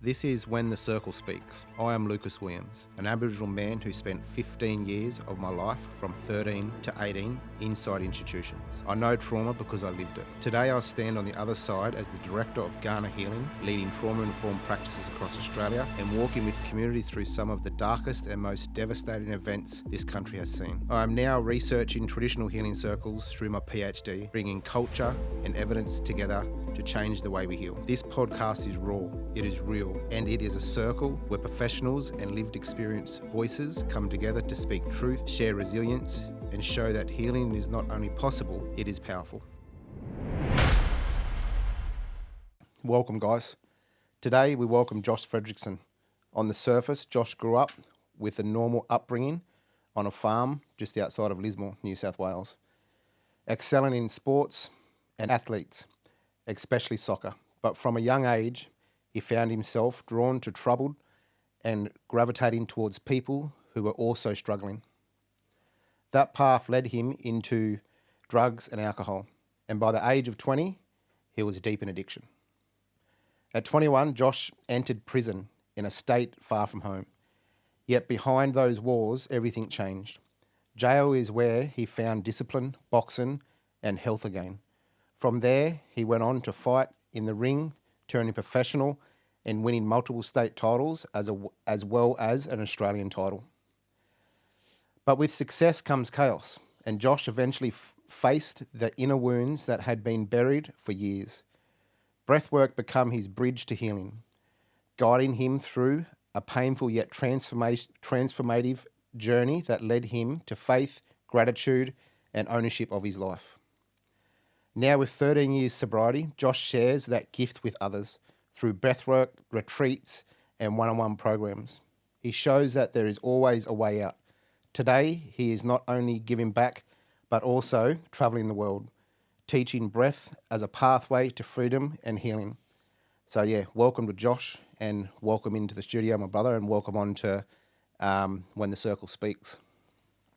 This is When the Circle Speaks. I am Lucas Williams, an Aboriginal man who spent 15 years of my life from 13 to 18 inside institutions. I know trauma because I lived it. Today I stand on the other side as the Director of Ghana Healing, leading trauma-informed practices across Australia and walking with communities through some of the darkest and most devastating events this country has seen. I am now researching traditional healing circles through my PhD, bringing culture and evidence together to change the way we heal. This podcast is raw, it is real, and it is a circle where professionals and lived experience voices come together to speak truth, share resilience, and show that healing is not only possible, it is powerful. Welcome, guys. Today we welcome Josh Frederiksen. On the surface, Josh grew up with a normal upbringing on a farm just outside of Lismore, New South Wales, excelling in sports and athletes, especially soccer. But from a young age, he found himself drawn to troubled and gravitating towards people who were also struggling. That path led him into drugs and alcohol, and by the age of 20, he was deep in addiction. At 21, Josh entered prison in a state far from home. Yet behind those walls, everything changed. Jail is where he found discipline, boxing, and health again. From there, he went on to fight in the ring, turning professional and winning multiple state titles as well as an Australian title. But with success comes chaos, and Josh eventually faced the inner wounds that had been buried for years. Breathwork became his bridge to healing, guiding him through a painful yet transformative journey that led him to faith, gratitude, and ownership of his life. Now with 13 years sobriety, Josh shares that gift with others through breathwork, retreats, and one-on-one programs. He shows that there is always a way out. Today, he is not only giving back, but also traveling the world, teaching breath as a pathway to freedom and healing. So yeah, welcome to Josh, and welcome into the studio, my brother, and welcome on to When the Circle Speaks.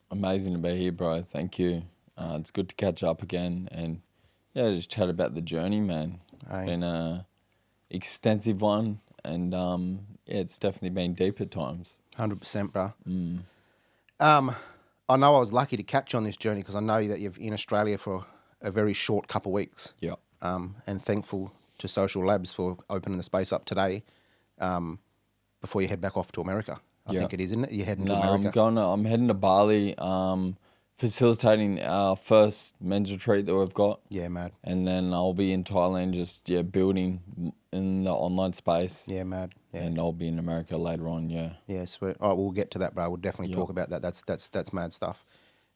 Amazing to be here, bro. Thank you. It's good to catch up again and just chat about the journey, man. It's been a extensive one, and it's definitely been deep at times. 100%, bro. I know I was lucky to catch you on this journey because I know that you're in Australia for a very short couple of weeks. Yeah. And thankful to Social Labs for opening the space up today before you head back off to America. I think it is, isn't it? You're heading to America. I'm heading to Bali, facilitating our first men's retreat that we've got. Yeah, mad. And then I'll be in Thailand just building in the online space. Yeah, mad. Yeah. And I'll be in America later on, Yeah, sweet. All right, we'll get to that, bro. We'll definitely talk about that. That's mad stuff.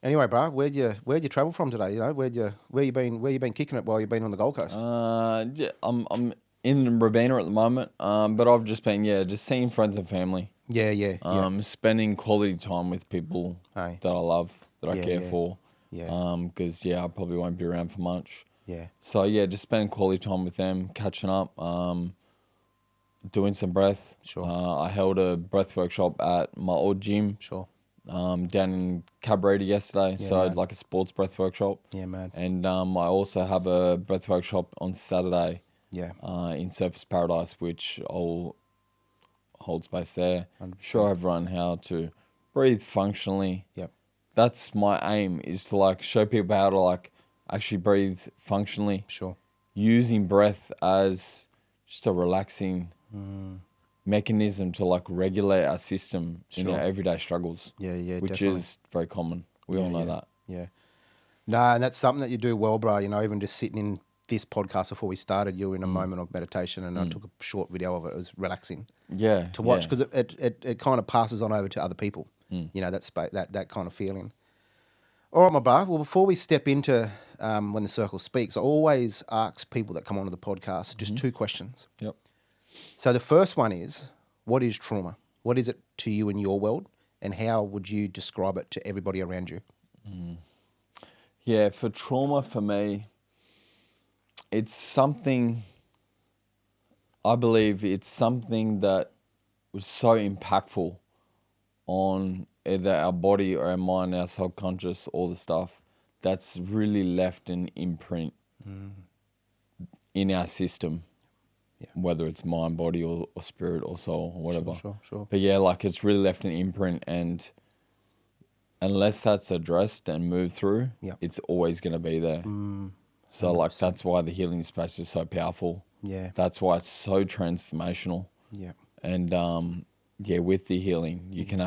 Anyway, bro, where'd you travel from today? You know, where you been kicking it while you've been on the Gold Coast? I'm in Robina at the moment, but I've just been just seeing friends and family. Yeah. Spending quality time with people that I love, that I care for. Yeah. Because I probably won't be around for much. Yeah. So just spending quality time with them, catching up, doing some breath. Sure. I held a breath workshop at my old gym. Sure. Down in Cabrera yesterday, like a sports breath workshop. Yeah, man. And I also have a breath workshop on Saturday. Yeah. In Surface Paradise, which I'll hold space there. 100%. Show everyone how to breathe functionally. Yep. That's my aim, is to show people how to actually breathe functionally. Sure. Using breath as just a relaxing mechanism to regulate our system in our everyday struggles. Yeah, which definitely. is very common. We all know that. Yeah. No, and that's something that you do well, bro. You know, even just sitting in this podcast before we started, you were in a moment of meditation, and I took a short video of it. It was relaxing. Yeah. To watch, because it kind of passes on over to other people. You know, that kind of feeling. All right, my bro. Well, before we step into When the Circle Speaks, I always ask people that come onto the podcast just two questions. Yep. So the first one is, what is trauma? What is it to you in your world, and how would you describe it to everybody around you? Yeah, for trauma, for me, it's something, I believe it's something that was so impactful on either our body or our mind, our subconscious, all the stuff that's really left an imprint in our system. whether it's mind, body, or spirit, or soul, or whatever. Sure. But yeah, like it's really left an imprint, and unless that's addressed and moved through, it's always going to be there. So like that's why the healing space is so powerful. Yeah. That's why it's so transformational. Yeah. And with the healing, you can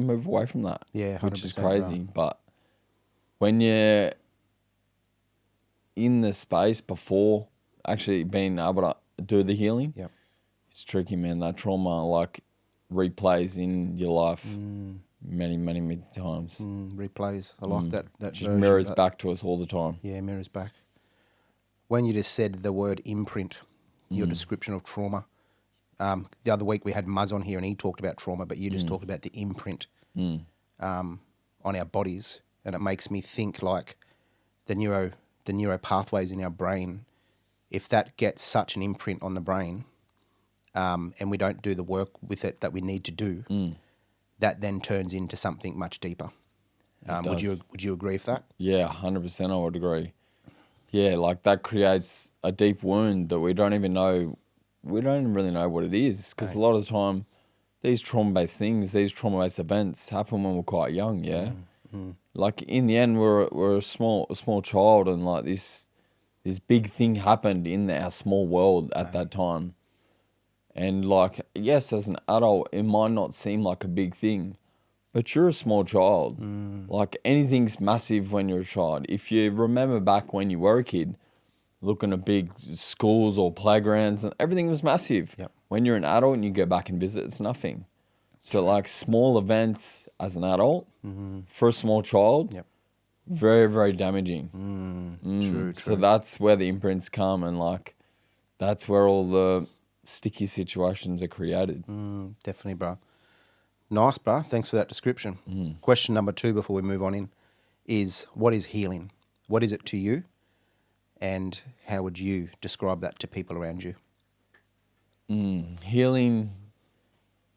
move away from that. Yeah, 100%, which is crazy. Right. But when you're in the space before actually being able to do the healing, it's tricky, man. That trauma like replays in your life many, many, many times. Replays. I like that Just version, mirrors back to us all the time. Yeah, mirrors back. When you just said the word imprint, your description of trauma, the other week we had Muzz on here and he talked about trauma, but you just talked about the imprint on our bodies, and it makes me think like the neuro pathways in our brain. If that gets such an imprint on the brain, and we don't do the work with it that we need to do, that then turns into something much deeper. Would you agree with that? Yeah, 100%. I would agree. Yeah, like that creates a deep wound that we don't even really know what it is, because a lot of the time these trauma-based things, these trauma-based events happen when we're quite young. Yeah, like in the end, we're a small child, and like this big thing happened in our small world at that time, and like yes, as an adult, it might not seem like a big thing, but you're a small child. Like anything's massive when you're a child. If you remember back when you were a kid, looking at big schools or playgrounds, and everything was massive. Yep. When you're an adult and you go back and visit, it's nothing. So like small events as an adult, for a small child, very, very damaging. True. So that's where the imprints come, and like that's where all the sticky situations are created. Definitely, bro. Nice, bro. Thanks for that description. Question number 2 before we move on in is, what is healing? What is it to you? And how would you describe that to people around you? Healing,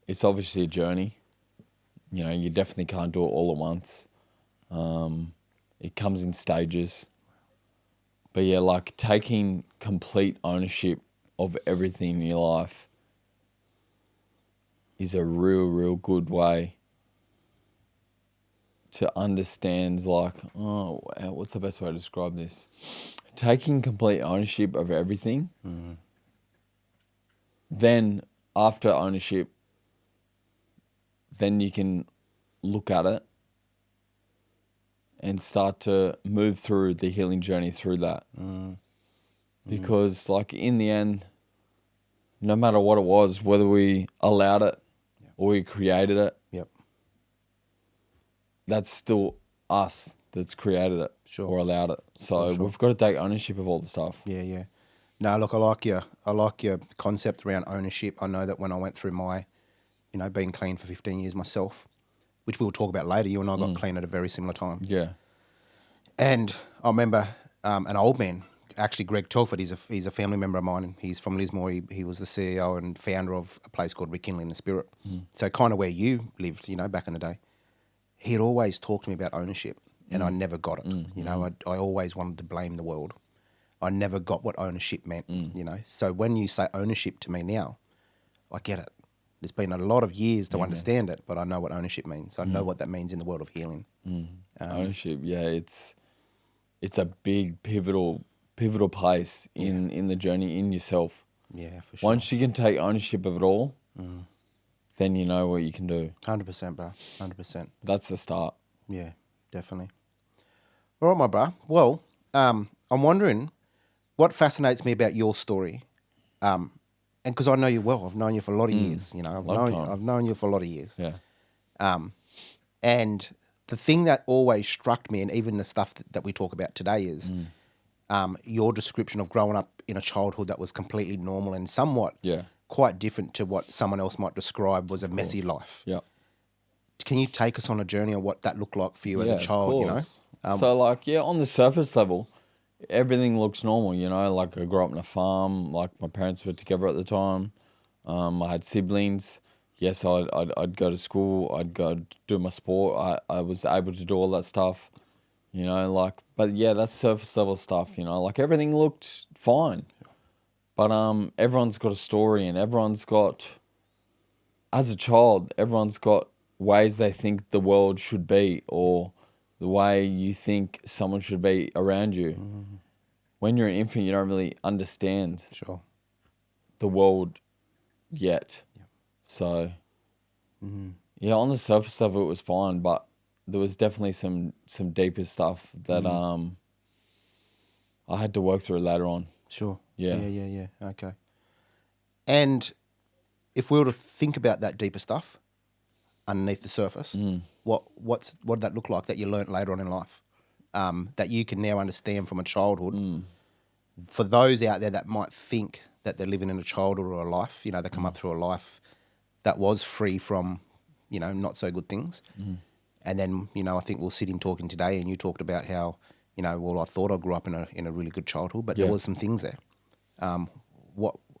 it's obviously a journey. You know, you definitely can't do it all at once. It comes in stages. But yeah, like taking complete ownership of everything in your life is a real, real good way to understand, like, what's the best way to describe this? Taking complete ownership of everything. Then after ownership, then you can look at it and start to move through the healing journey through that. Because like in the end, no matter what it was, whether we allowed it or we created it, that's still us that's created it or allowed it. So we've got to take ownership of all the stuff. Yeah. No, look, I like your concept around ownership. I know that when I went through my, being clean for 15 years myself, which we'll talk about later, you and I got clean at a very similar time. Yeah. And I remember an old man, actually Greg Telford, he's a family member of mine. He's from Lismore. He was the CEO and founder of a place called Rekindling the Spirit. So kind of where you lived, back in the day. He'd always talk to me about ownership, and I never got it. I always wanted to blame the world. I never got what ownership meant, So when you say ownership to me now, I get it. It's been a lot of years to understand it, but I know what ownership means. I know what that means in the world of healing. Ownership, it's a big pivotal place in the journey in yourself. Yeah, for sure. Once you can take ownership of it all, then you know what you can do. 100%, bro. 100%. That's the start. Yeah, definitely. All right, my bro. Well, I'm wondering what fascinates me about your story, and because I know you well, I've known you for a lot of years. I've known you for a lot of years. Yeah. And the thing that always struck me, and even the stuff that we talk about today, is your description of growing up in a childhood that was completely normal and somewhat quite different to what someone else might describe was a messy life. Yeah. Can you take us on a journey of what that looked like for you as a child, So like, on the surface level, everything looks normal, like I grew up on a farm, like my parents were together at the time. I had siblings. Yes, I'd go to school, I'd go do my sport. I was able to do all that stuff, but that's surface level stuff, like everything looked fine. But everyone's got a story, and everyone's got, as a child, everyone's got ways they think the world should be, or the way you think someone should be around you. When you're an infant, you don't really understand Sure. the world yet. Yep. So, yeah, on the surface of it was fine, but there was definitely some deeper stuff that I had to work through later on. Sure. Yeah. Yeah. Okay. And if we were to think about that deeper stuff underneath the surface, what did that look like that you learnt later on in life, that you can now understand from a childhood? For those out there that might think that they're living in a childhood or a life, they come up through a life that was free from, not so good things. And then, I think we're sitting talking today, and you talked about how, well, I thought I grew up in a really good childhood, but there was some things there.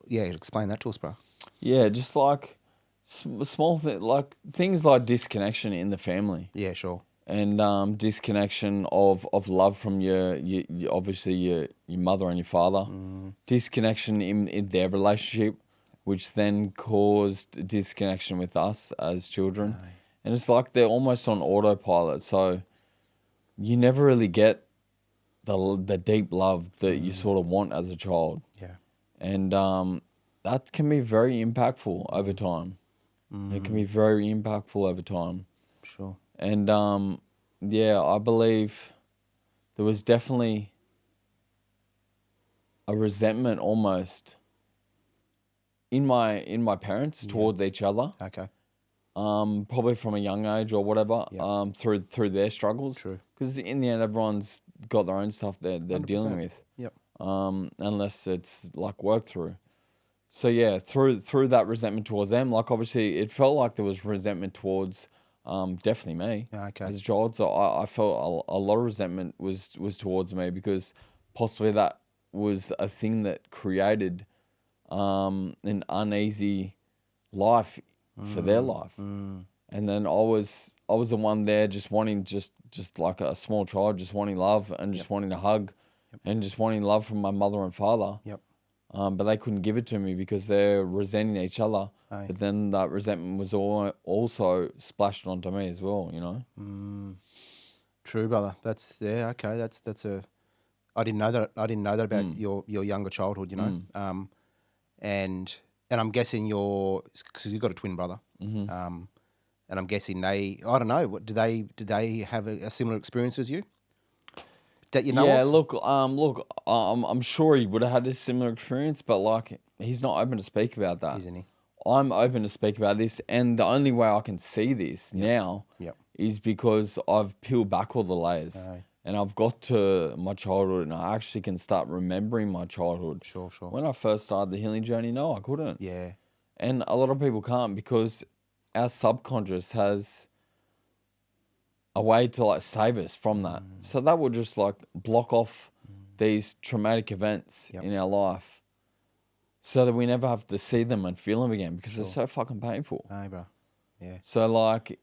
Explain that to us, bro. Yeah, just like small things, like things like disconnection in the family. Yeah, sure. And disconnection of love from your obviously your mother and your father. Disconnection in their relationship, which then caused disconnection with us as children. Aye. And it's like they're almost on autopilot. So you never really get the deep love that you sort of want as a child. Yeah. And that can be very impactful over time. It can be very impactful over time. Sure. And I believe there was definitely a resentment almost in my parents towards each other. Okay. Probably from a young age or whatever. Yeah. Through their struggles. True. Because in the end, everyone's got their own stuff they're dealing with. Yep. Unless it's like worked through. So yeah, through that resentment towards them, like obviously it felt like there was resentment towards definitely me Okay. as a child. So I felt a lot of resentment was towards me, because possibly that was a thing that created an uneasy life for their life. And then I was the one there just wanting just like a small child, just wanting love and just wanting a hug and just wanting love from my mother and father. Yep. But they couldn't give it to me because they're resenting each other. Aye. But then that resentment was also splashed onto me as well, True, brother. Okay. That's a. I didn't know that. About your younger childhood. And I'm guessing because you've got a twin brother. And I'm guessing I don't know. What did they have a similar experience as you? That you know Yeah, of? look, I'm sure he would have had a similar experience, but like he's not open to speak about that. Isn't he? I'm open to speak about this, and the only way I can see this now is because I've peeled back all the layers. Aye. And I've got to my childhood, and I actually can start remembering my childhood. Sure. When I first started the healing journey, no, I couldn't. Yeah. And a lot of people can't, because our subconscious has a way to like save us from that. So that will just like block off these traumatic events in our life, so that we never have to see them and feel them again, because they're so fucking painful. Hey, bro. Yeah. So like,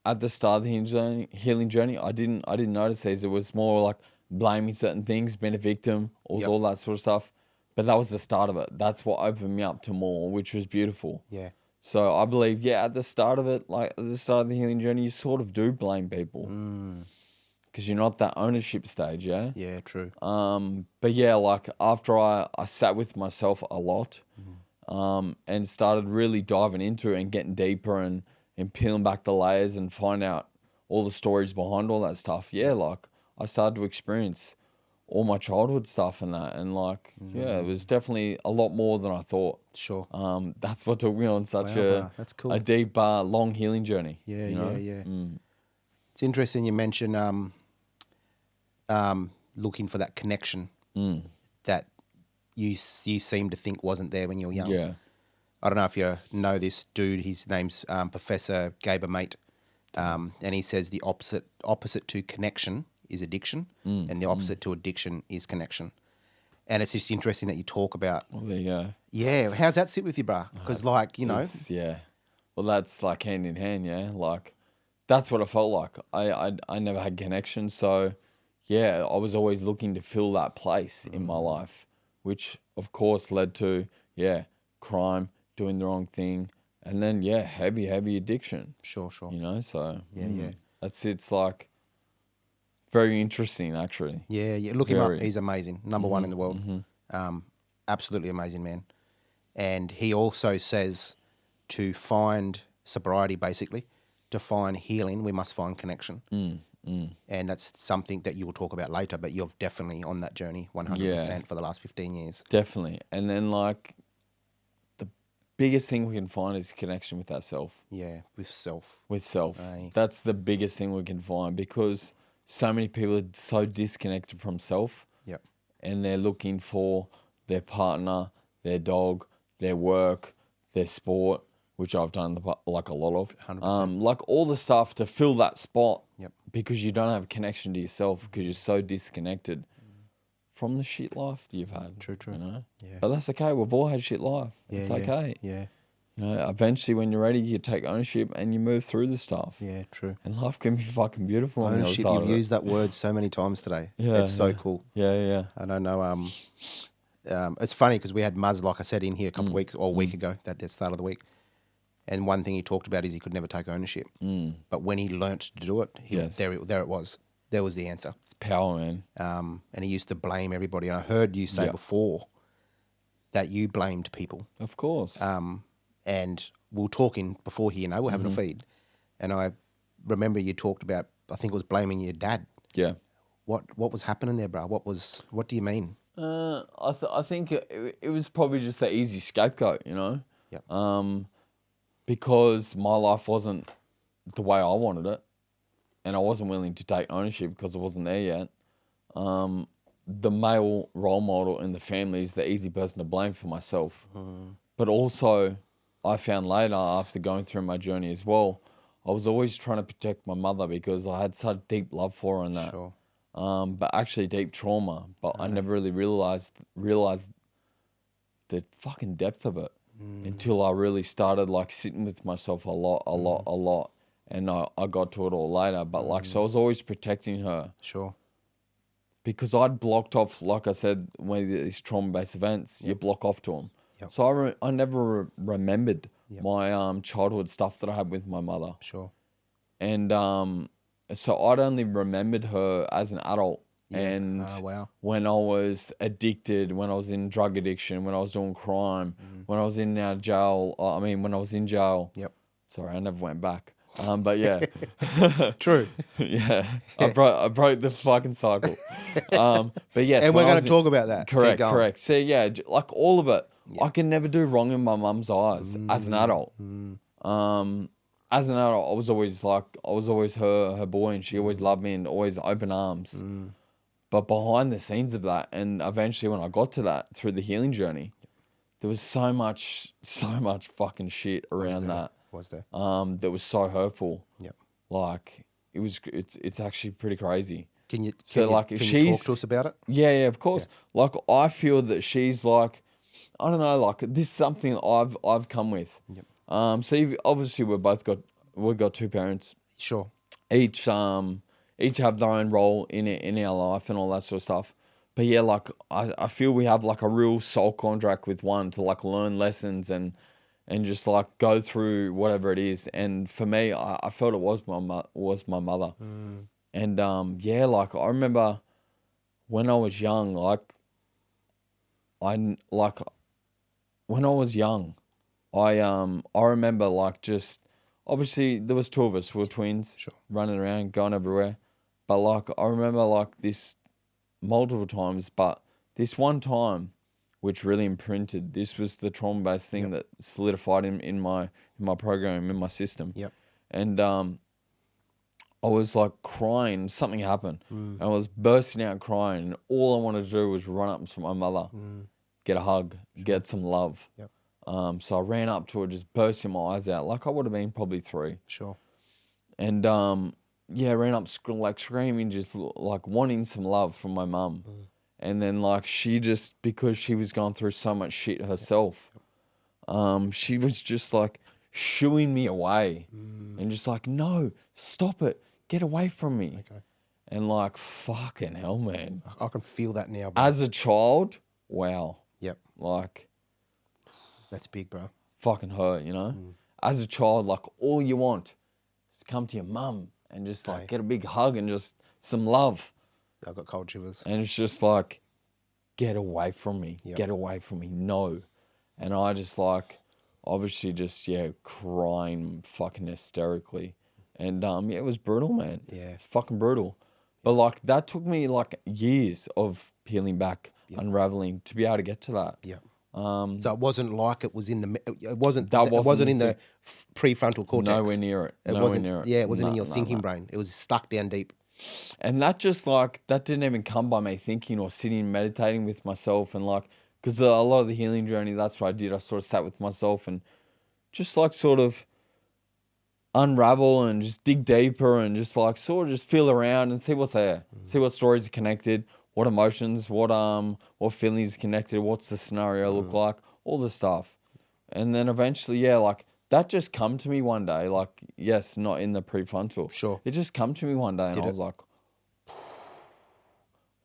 at the start of the healing journey, I didn't notice these. It was more like blaming certain things, being a victim, all that sort of stuff. But that was the start of it. That's what opened me up to more, which was beautiful. Yeah. So I believe, at the start of it, like at the start of the healing journey, you sort of do blame people, because you're not at that ownership stage, yeah? Yeah, true. But like after I sat with myself a lot, and started really diving into it and getting deeper and peeling back the layers and find out all the stories behind all that stuff. Yeah, like I started to experience all my childhood stuff and that, and like, it was definitely a lot more than I thought. Sure. That's what took me on such That's cool. a deep, long healing journey. Yeah, you know? yeah. It's interesting you mention looking for that connection that you seem to think wasn't there when you were young. Yeah. I don't know if you know this dude. His name's Professor Gaber Mate, and he says the opposite to connection is addiction, and the opposite to addiction is connection. And it's just interesting that you talk about. Well, there you go. Yeah, how's that sit with you, bruh? Because Yeah. Well, that's like hand in hand, yeah. Like, that's what I felt like. I never had connection, so yeah, I was always looking to fill that place in my life which of course led to, crime, doing the wrong thing, and then, heavy addiction, Sure. you know? So, Yeah. it's like very interesting, actually. Yeah. Look him up. Very. He's amazing. Number one in the world. Absolutely amazing man. And he also says to find sobriety, basically, to find healing, we must find connection. And that's something that you will talk about later, but you're definitely on that journey 100% for the last 15 years. Definitely. And then, like, the biggest thing we can find is connection with ourselves. Yeah, with self. With self. Aye. That's the biggest thing we can find, because so many people are so disconnected from self. Yep. And they're looking for their partner, their dog, their work, their sport, which I've done like a lot of. 100%. Like all the stuff to fill that spot. Yep. Because you don't have a connection to yourself, because you're so disconnected from the shit life that you've had. True. You know? Yeah. But that's okay. We've all had shit life. It's okay. Yeah. You know, eventually when you're ready, you take ownership and you move through the stuff. Yeah, true. And life can be fucking beautiful on the other Ownership, side you've of it. used that word so many times today. Yeah, It's so cool. Yeah. I don't know. It's funny because we had Muzz, like I said, in here a couple of weeks or a week ago, at the start of the week. And one thing he talked about is he could never take ownership. But when he learnt to do it, there it was. There was the answer. It's power, man. And he used to blame everybody. And I heard you say before that you blamed people. Of course. And we were talking before here, we're having a feed. And I remember you talked about, I think it was blaming your dad. Yeah. What was happening there, bro? What do you mean? I think it was probably just the easy scapegoat, you know? Yep. Because my life wasn't the way I wanted it, and I wasn't willing to take ownership because I wasn't there yet. The male role model in the family is the easy person to blame for myself. But also, I found later, after going through my journey as well, I was always trying to protect my mother because I had such deep love for her and that. Sure. But actually deep trauma. But I never really realized the fucking depth of it until I really started like sitting with myself a lot. And I got to it all later. But like, so I was always protecting her. Sure. Because I'd blocked off, like I said, when these trauma-based events, you block off to them. Yep. So I never remembered my childhood stuff that I had with my mother. Sure. And so I'd only remembered her as an adult. Yeah. And Wow. when I was addicted, when I was in drug addiction, when I was doing crime, when I was in jail, when I was in jail. Yep. Sorry, I never went back. But yeah. True. Yeah. I broke the fucking cycle. But yes. And we're going to talk about that. Correct. So yeah, like all of it. Yeah. I can never do wrong in my mum's eyes as an adult. As an adult, I was always her boy, and she always loved me and always open arms. But behind the scenes of that, and eventually when I got to that through the healing journey, there was so much fucking shit around that. Was there? That was so hurtful. Yep. Like it's actually pretty crazy. Can you talk to us about it? Yeah, of course. Yeah. Like I feel that she's like, I don't know, like this is something I've come with. Yep. So obviously we've got two parents. Sure. Each have their own role in our life and all that sort of stuff. But yeah, like I feel we have like a real soul contract with one to like learn lessons and just like go through whatever it is. And for me, I felt it was my mother. And like I remember when I was young, when I was young, I remember like just obviously there was two of us, we were twins, sure, running around, going everywhere. But like I remember like this multiple times, but this one time which really imprinted, this was the trauma-based thing that solidified in my program, in my system. Yep. And I was like crying, something happened. And I was bursting out crying, and all I wanted to do was run up to my mother, get a hug, get some love. Yep. So I ran up to her, just bursting my eyes out, like I would have been probably 3. Sure. And ran up like screaming, just like wanting some love from my mum. And then like she just, because she was going through so much shit herself, she was just like shooing me away and just like, no, stop it, get away from me. Okay. And like, fucking hell, man. I can feel that now. Bro. As a child, wow. Yep. Like, That's big, bro. fucking hurt, you know? As a child, like, all you want is to come to your mum and just, like, Hey. get a big hug and just some love. I got cold shivers. And it's just like, get away from me. Yep. Get away from me. No. And I just, like, obviously just, yeah, crying fucking hysterically. And, yeah, it was brutal, man. Yeah. It's fucking brutal. But, like, that took me, like, years of peeling back, unraveling to be able to get to that. Yeah. So it wasn't like it was in the. It wasn't. That It wasn't wasn't in the the- prefrontal cortex. Nowhere near it. It Nowhere wasn't. near it. Yeah, it wasn't in No, your no, thinking no. brain. It was stuck down deep. And that just like, that didn't even come by me thinking or sitting and meditating with myself. And like, because a lot of the healing journey, that's what I did. I sort of sat with myself and just like sort of unravel and just dig deeper and just like sort of just feel around and see what's there. See what stories are connected, what emotions, what feelings are connected, what's the scenario look like, all the stuff. And then eventually, yeah, like that just come to me one day. Like, yes, not in the prefrontal. Sure. It just come to me one day and Did I it? was like,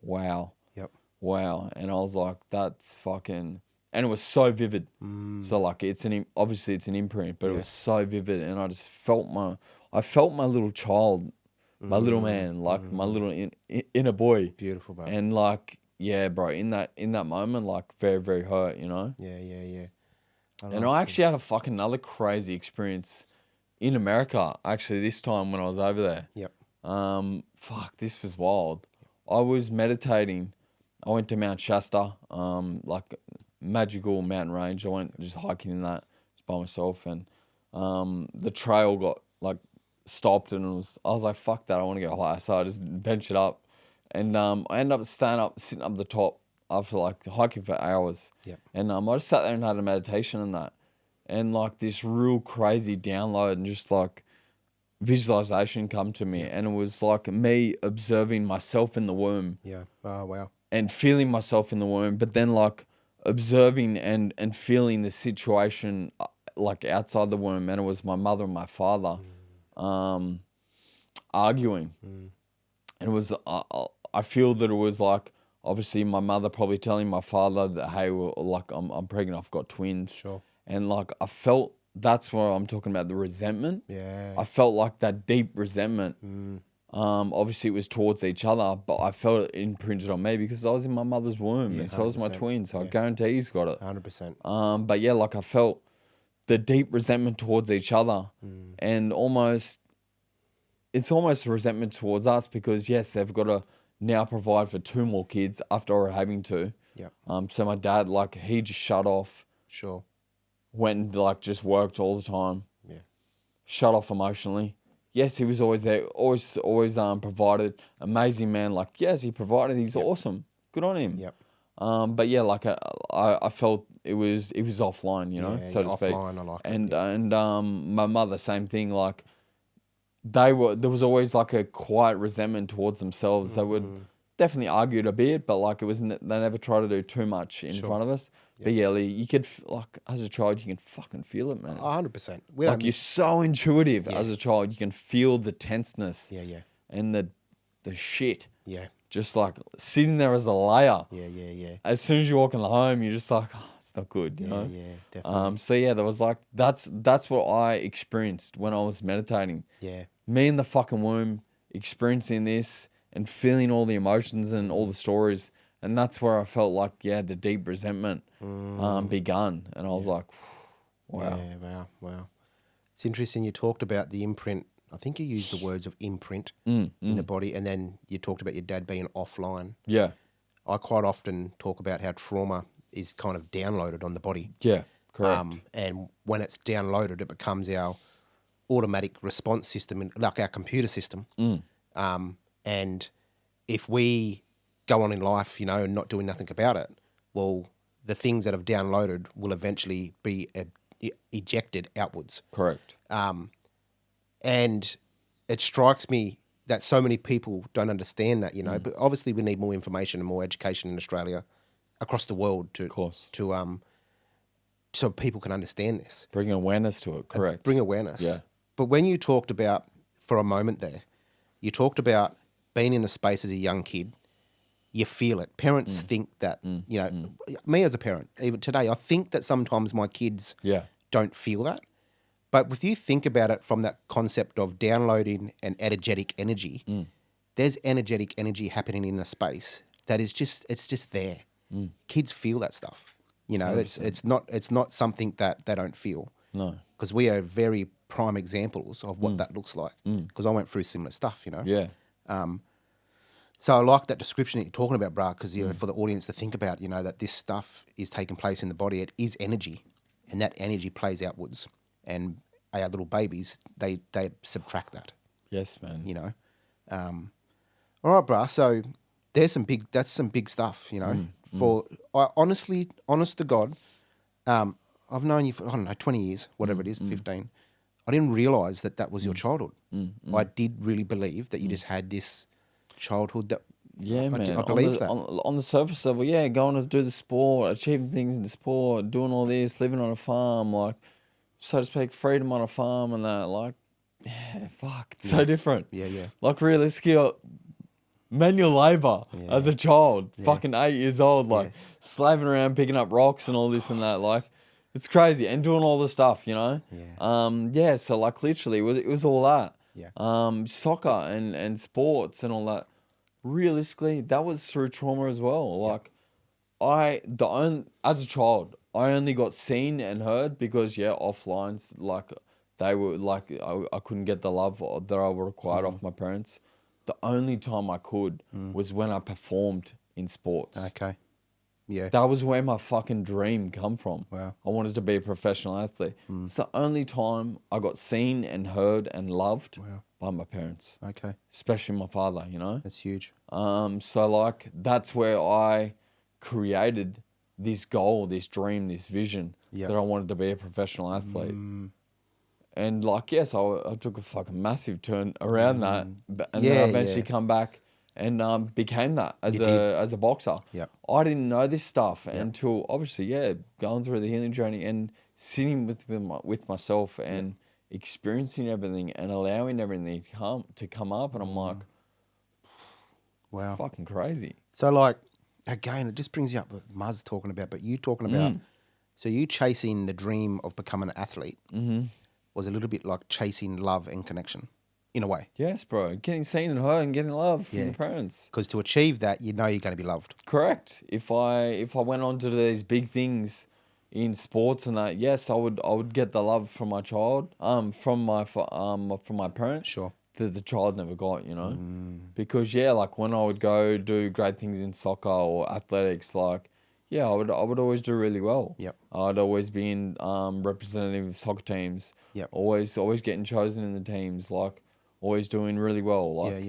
wow. Yep. Wow. And I was like, that's fucking, and it was so vivid. So like, obviously it's an imprint, but it was so vivid. And I just felt my little child, my little man, like my little inner boy. Beautiful, bro. And like, yeah, bro, in that moment, like very, very hurt, you know? Yeah. And I actually had a fucking another crazy experience in America, actually, this time when I was over there. Yep. Fuck, this was wild. I was meditating. I went to Mount Shasta, like magical mountain range. I went just hiking in that just by myself, and the trail got like stopped, and I was like, fuck that, I want to go higher. So I just ventured up, and I ended up sitting up the top after like hiking for hours. Yep. And I just sat there and had a meditation and that, and like this real crazy download and just like visualization come to me, and it was like me observing myself in the womb. Yeah. Oh, wow. And feeling myself in the womb, but then like observing and feeling the situation like outside the womb, and it was my mother and my father arguing, and it was I feel that it was like obviously my mother probably telling my father that, hey, well, like I'm pregnant, I've got twins. Sure. And like I felt, that's where I'm talking about the resentment. Yeah. I felt like that deep resentment. Obviously it was towards each other, but I felt it imprinted on me because I was in my mother's womb, and so was my 100%. twin. So I guarantee he's got it. 100%. But yeah, like I felt the deep resentment towards each other, and it's almost a resentment towards us because yes, they've got to now provide for 2 more kids after we're having 2. Yeah. So my dad, like, he just shut off, Sure. went and like just worked all the time, Yeah. shut off emotionally. Yes, he was always there, always provided. Amazing man. Like, yes, he provided. He's awesome. Good on him. Yep. But yeah, like I felt it was offline, you know, Yeah, so to speak. offline, I like it, And my mother, same thing. Like there was always like a quiet resentment towards themselves. They would definitely argue a bit, but like they never try to do too much in front of us. But yeah, you could like as a child, you can fucking feel it, man. 100%. Like you're so intuitive as a child, you can feel the tenseness. Yeah. And the shit. Yeah. Just like sitting there as a layer. Yeah. As soon as you walk in the home, you're just like, oh, it's not good, you know? Yeah, definitely. So yeah, there was like, that's what I experienced when I was meditating. Yeah. Me in the fucking womb, experiencing this and feeling all the emotions and all the stories. And that's where I felt like, yeah, the deep resentment begun. And I was like, wow. Yeah, wow. It's interesting you talked about the imprint. I think you used the words of imprint in the body, and then you talked about your dad being offline. Yeah. I quite often talk about how trauma is kind of downloaded on the body. Yeah, correct. And when it's downloaded, it becomes our automatic response system, like our computer system. And if we go on in life, you know, and not doing nothing about it, well, the things that have downloaded will eventually be ejected outwards. Correct. And it strikes me that so many people don't understand that, you know. But obviously, we need more information and more education in Australia, across the world, so people can understand this. Bring awareness to it, correct. Bring awareness. Yeah. But when you talked about, for a moment there, you talked about being in the space as a young kid you feel it. Parents think that, me as a parent, even today, I think that sometimes my kids Yeah. don't feel that. But if you think about it from that concept of downloading an energetic energy, there's energetic energy happening in a space that is it's just there. Kids feel that stuff. It's not something that they don't feel. No. Because we are very prime examples of what that looks like. Because I went through similar stuff, Yeah. So I like that description that you're talking about, brah, because for the audience to think about, that this stuff is taking place in the body. It is energy, and that energy plays outwards. And our little babies, they subtract that, Yes, man. All right, brah. So that's some big stuff, For honest to God, I've known you for, I don't know, 20 years, whatever it is, 15. I didn't realise that was your childhood. I did really believe that you just had this childhood that Yeah, man. I believe that. On the surface level, yeah, going to do the sport, achieving things in the sport, doing all this, living on a farm, like, so to speak, freedom on a farm and that, like, yeah, fuck, it's so different. Yeah. Like, realistically, manual labour as a child, fucking 8 years old, like, slaving around, picking up rocks and all this and that, like, it's crazy. And doing all the stuff, Yeah. So, like, literally, it was all that. Yeah. Soccer and sports and all that. Realistically, that was through trauma as well. Like, as a child, I only got seen and heard because, offline, like, they were, like, I couldn't get the love that I required off my parents. The only time I could was when I performed in sports. Okay. Yeah. That was where my fucking dream come from. Wow. I wanted to be a professional athlete. It's the only time I got seen and heard and loved by my parents. Okay. Especially my father, That's huge. So, like, that's where I created this goal, this dream, this vision that I wanted to be a professional athlete. And, like, yes, I took a fucking massive turn around that. And then I eventually come back and became that as a boxer. Yep. I didn't know this stuff until, obviously, going through the healing journey and sitting with myself and experiencing everything and allowing everything to come up. And I'm like, wow, it's fucking crazy. So, like, again, it just brings you up what Muzz talking about, but you talking about, so you chasing the dream of becoming an athlete was a little bit like chasing love and connection, in a way. Yes, bro. Getting seen and heard and getting love from your parents. Because to achieve that, you're going to be loved. Correct. If I went on to these big things in sports and that, yes, I would get the love from my child, from my parents. Sure. That the child never got, because like when I would go do great things in soccer or athletics, like I would always do really well. Yep. I'd always be in representative soccer teams. Yep. Always getting chosen in the teams, like always doing really well. Like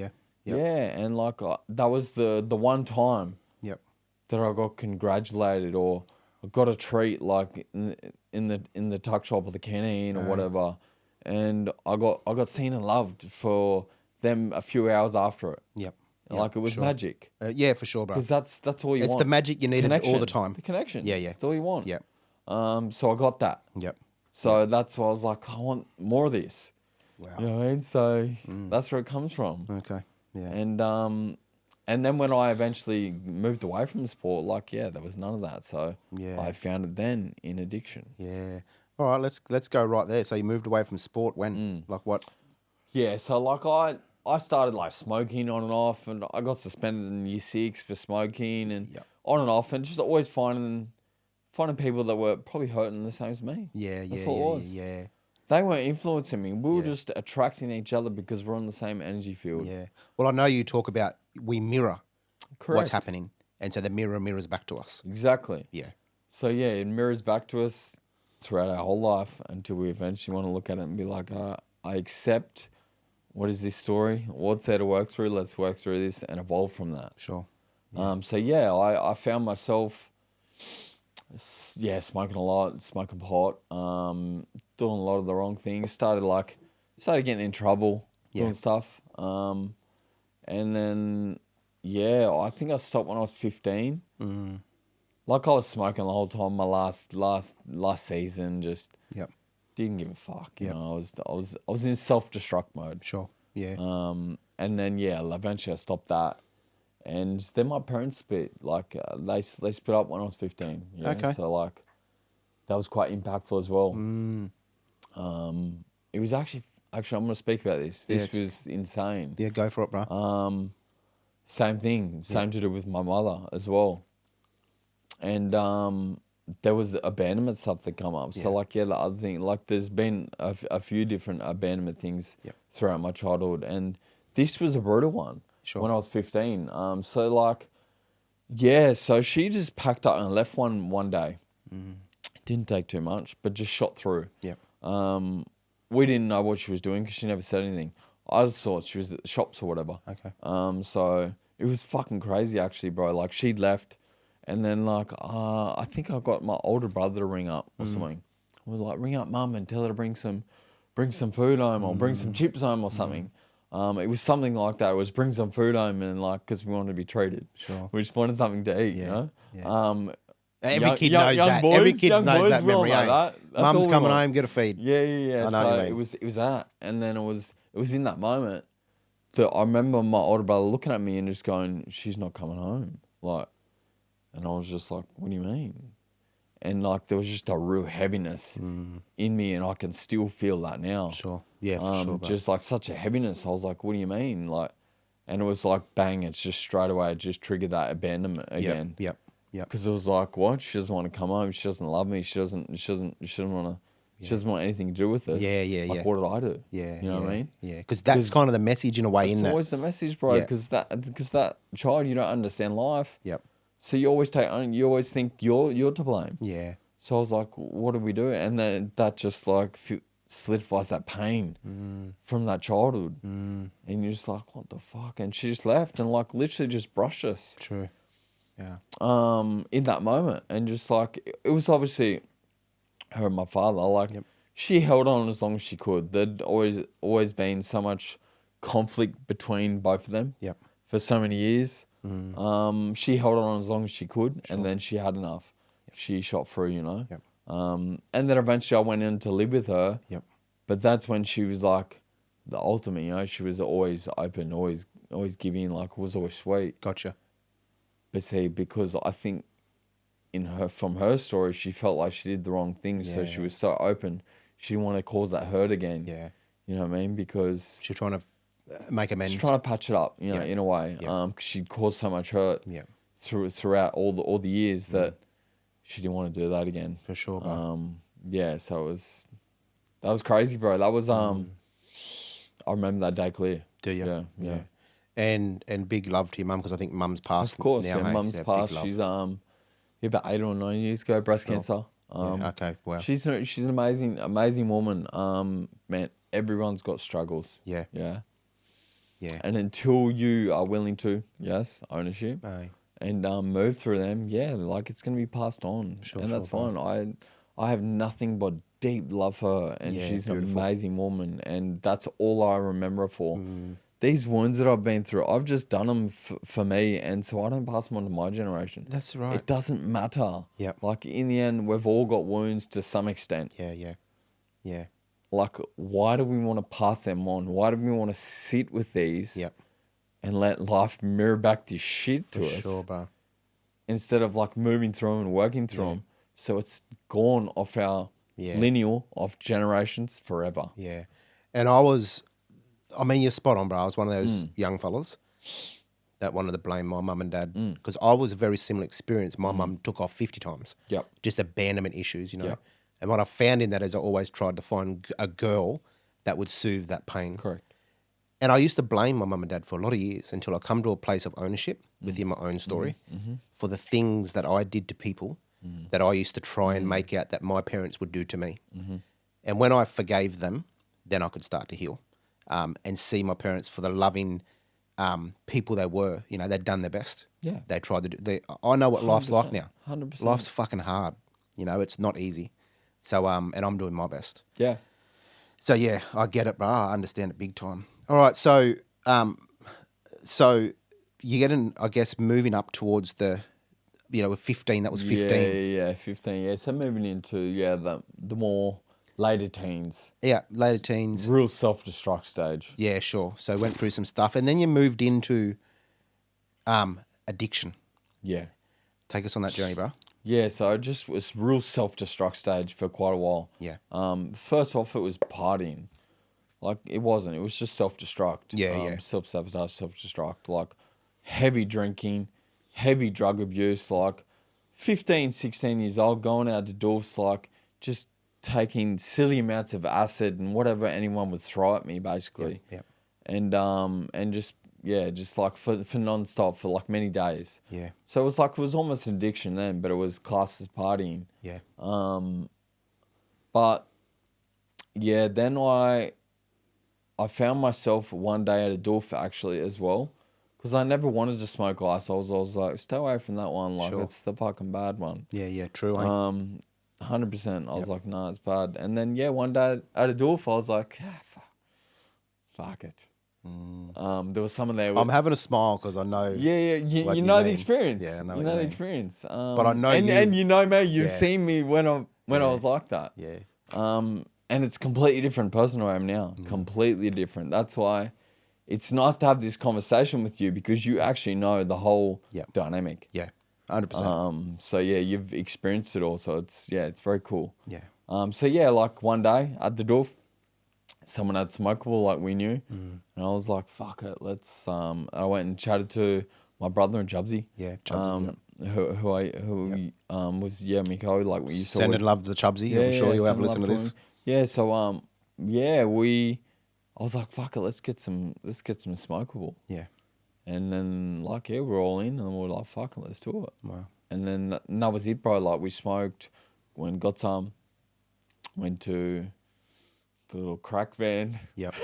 Yeah. and like that was the one time. Yep. That I got congratulated or I got a treat like in the tuck shop or the canteen or whatever. And I got seen and loved for them a few hours after it. Yep. Like it was magic. Yeah, for sure, bro. Because that's all you want. It's the magic you needed all the time. The connection. Yeah. That's all you want. Yep. So I got that. Yep. So that's why I was like, I want more of this. Wow. You know what I mean? So that's where it comes from. Okay. Yeah. And then when I eventually moved away from the sport, like there was none of that. So I found it then in addiction. Yeah. All right, let's go right there. So you moved away from sport when? Like what? Yeah, so like I started like smoking on and off, and I got suspended in year 6 for smoking and on and off, and just always finding people that were probably hurting the same as me. That's all it was. Yeah. They weren't influencing me. We were just attracting each other because we're on the same energy field. Yeah. Well, I know you talk about we mirror Correct. what's happening, and so the mirror mirrors back to us. Exactly. Yeah. So it mirrors back to us throughout our whole life until we eventually want to look at it and be like, I accept. What is this story? What's there to work through? Let's work through this and evolve from that. Sure. Yeah. I found myself, smoking a lot, smoking pot, doing a lot of the wrong things. Started getting in trouble, doing stuff. And then, I think I stopped when I was 15. Like I was smoking the whole time. My last season, just didn't give a fuck. You know, I was in self-destruct mode. Sure. Yeah. And then eventually I stopped that, And then my parents split. Like they split up when I was 15. Yeah? Okay. So like that was quite impactful as well. Mm. It was actually I'm going to speak about this. Yeah, This was insane. Yeah, go for it, bro. Same thing. Same to do with my mother as well. And there was abandonment stuff that come up. So Yeah. like the other thing, like there's been a few different abandonment things Yep. throughout my childhood, and this was a brutal one Sure. when I was 15. So like, yeah, so she just packed up and left one day. Didn't take too much, but just shot through. Yep. We didn't know what she was doing because she never said anything. I just thought she was at the shops or whatever. Okay. So it was fucking crazy actually, bro. Like she'd left, and then like I think I got my older brother to ring up or something. I was like, ring up mum and tell her to bring some food home or bring some chips home or something. It was something like that. It was bring some food home and like because we wanted to be treated. Sure. We just wanted something to eat, you know. Yeah. Every Young- kid young- knows young that. boys- Every kid young knows boys that will memory. know Eh? that. That's Mum's all we coming want. home, get a feed. Yeah. I know So what you mean. it was that, and then it was in that moment that I remember my older brother looking at me and just going, "She's not coming home," like, and I was just like, "What do you mean?" And like there was just a real heaviness in me, and I can still feel that now. Sure. Yeah, for sure, bro. Just like such a heaviness. I was like, "What do you mean?" Like, and it was like bang! It's just straight away. It just triggered that abandonment again. Yep. Because it was like, what? She doesn't want to come home. She doesn't love me. She doesn't want to. She doesn't want anything to do with us. Yeah. Like, what did I do? Yeah. You know what I mean? Yeah, because that's kind of the message in a way, It's isn't it? always the message, bro. Yeah. Because that child, you don't understand life. Yep. So you always you always think you're to blame. Yeah. So I was like, what do we do? And then that just like solidifies that pain from that childhood. And you're just like, what the fuck? And she just left and like literally just brushed us. True. Yeah. In that moment, and just like it was obviously her and my father. Like she held on as long as she could. There'd always been so much conflict between both of them. Yep. For so many years. She held on as long as she could, and then she had enough. She shot through, you know. Yep. And then eventually I went in to live with her. Yep. But that's when she was like the ultimate, you know. She was always open, always giving, like was always sweet. Gotcha. But see, because I think from her story, she felt like she did the wrong thing, so she was so open. She didn't want to cause that hurt again. Yeah. You know what I mean? Because She's trying to make amends. she's trying to patch it up, you know, in a way. Yeah. 'Cause she'd caused so much hurt Yeah. throughout all the years that she didn't want to do that again. For sure, bro. Yeah, so that was crazy, bro. That was I remember that day clear. Do you? Yeah. And big love to your mum because I think mum's passed. Of course, now, yeah. hey? Mum's Big passed. love. She's about 8 or 9 years ago, breast cancer. Okay. Wow. She's an amazing woman. Man, everyone's got struggles. Yeah. Yeah. Yeah. And until you are willing to, ownership, Aye. and move through them, like it's gonna be passed on, and that's sure, fine. I have nothing but deep love for her, and Yeah, she's an beautiful. amazing woman, and that's all I remember her for. These wounds that I've been through, I've just done them for me, and so I don't pass them on to my generation. That's right. It doesn't matter. Yep. Like in the end, we've all got wounds to some extent. Yeah. Like, why do we want to pass them on? Why do we want to sit with these? Yep. And let life mirror back this shit to For us sure, bro. instead of like moving through them and working through them. So it's gone off our lineal of generations forever. Yeah. And you're spot on, bro. I was one of those young fellas that wanted to blame my mum and dad because I was a very similar experience. My mum took off 50 times. Yep. Just abandonment issues, you know. Yep. And what I found in that is I always tried to find a girl that would soothe that pain. Correct. And I used to blame my mum and dad for a lot of years until I come to a place of ownership within my own story for the things that I did to people that I used to try and make out that my parents would do to me. And when I forgave them, then I could start to heal and see my parents for the loving people they were. You know, they'd done their best. Yeah. They tried to do. I know what life's like now. 100%. Life's fucking hard. You know, it's not easy. So, and I'm doing my best. Yeah. So yeah, I get it, bro. I understand it big time. All right, so you get in, I guess, moving up towards with 15. That was 15. Yeah, 15. Yeah, so moving into the more later teens, Yeah, later teens. real self-destruct stage. Yeah, sure. So went through some stuff, and then you moved into Addiction. Yeah. Take us on that journey, bro. Yeah, so I just was real self-destruct stage for quite a while. Yeah. First off, it was partying. Like, it wasn't. It was just self-destruct. Yeah. Self-sabotage, self-destruct. Like, heavy drinking, heavy drug abuse. Like, 15, 16 years old, going out to doofs, like, just taking silly amounts of acid and whatever anyone would throw at me, basically. Yeah. And just, yeah, just like for non-stop for like many days. Yeah. So it was almost an addiction then, but it was classed as partying. Yeah. But yeah, then I found myself one day at a doof actually as well, because I never wanted to smoke ice. I was like, stay away from that one. Like, Sure. it's the fucking bad one. Yeah. True. Eh? 100%. I was like, nah, it's bad. And then yeah, one day at a doof, I was like, fuck it. There was someone there. I'm having a smile because I know. Yeah. what You you know the mean. experience. Yeah, I know you what know you the mean. experience. But I know and you know me. You've Yeah. seen me when I was like that. Yeah. And it's a completely different person who I am now. Completely different. That's why it's nice to have this conversation with you, because you actually know the whole dynamic. Yeah. 100%. So yeah, you've experienced it all. So it's very cool. Yeah. So yeah, like one day at the doof, someone had smokable like we knew, and I was like, "Fuck it, let's." I went and chatted to my brother and Jubsy. Yeah, Chubsy, who was Miko, like we used to. Sending love to the Chubsy. I'm sure you'll have a listen to this. Yeah, so I was like, "Fuck it, let's get some smokable." Yeah. And then we're all in, and we're like, "Fuck it, let's do it." Wow. And then that was it, bro. Like, we smoked, got some, went to the little crack van. Yep.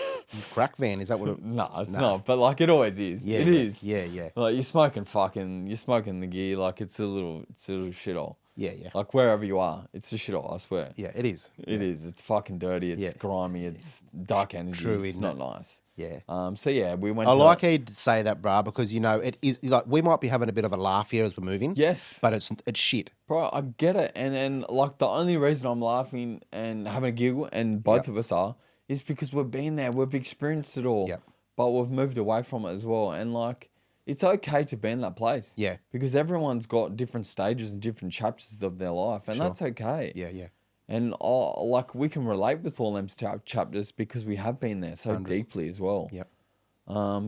Crack van, is that what it... No, it's not. But like, it always is. Yeah, it is. Yeah. Like, you're smoking the gear. Like, it's a little shithole. Yeah. Like, wherever you are, it's a shithole, I swear. Yeah, it is. It is. It's fucking dirty. It's grimy. It's dark energy. True, it's isn't not it? nice. Yeah. So yeah, we went. I like how you say that, brah, because you know it is like we might be having a bit of a laugh here as we're moving. Yes. But it's shit. Bro, I get it. And like, the only reason I'm laughing and having a giggle, and both of us are, is because we've been there. We've experienced it all. Yep. But we've moved away from it as well. And like, it's okay to be in that place. Yeah. Because everyone's got different stages and different chapters of their life. And that's okay. Yeah. And like, we can relate with all them chapters because we have been there so deeply as well. Yep.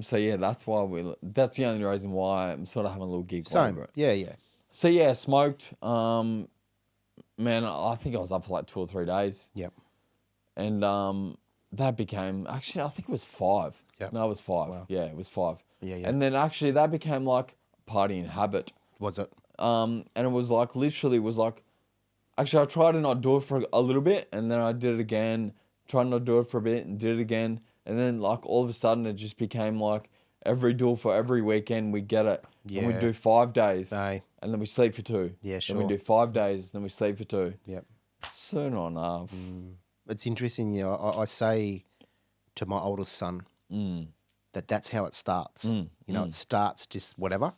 So yeah, that's the only reason why I'm sort of having a little giggle over it. Yeah. So yeah, smoked. Man, I think I was up for like 2 or 3 days. Yep. And that became, actually, I think it was 5. Yep. No, it was 5. Wow. Yeah, it was 5. Yeah. And then actually that became like a partying habit. Was it? And it was like, literally was like, actually I tried to not do it for a little bit, and then I did it again, tried not to do it for a bit and did it again. And then like all of a sudden it just became like every duel for every weekend we get it. Yeah. And we do 5 days. Aye. And then we sleep for 2. Yeah, sure. Then we do 5 days, then we sleep for 2. Yep. Soon enough. It's interesting, you know, I say to my oldest son that's how it starts. You know, it starts just whatever,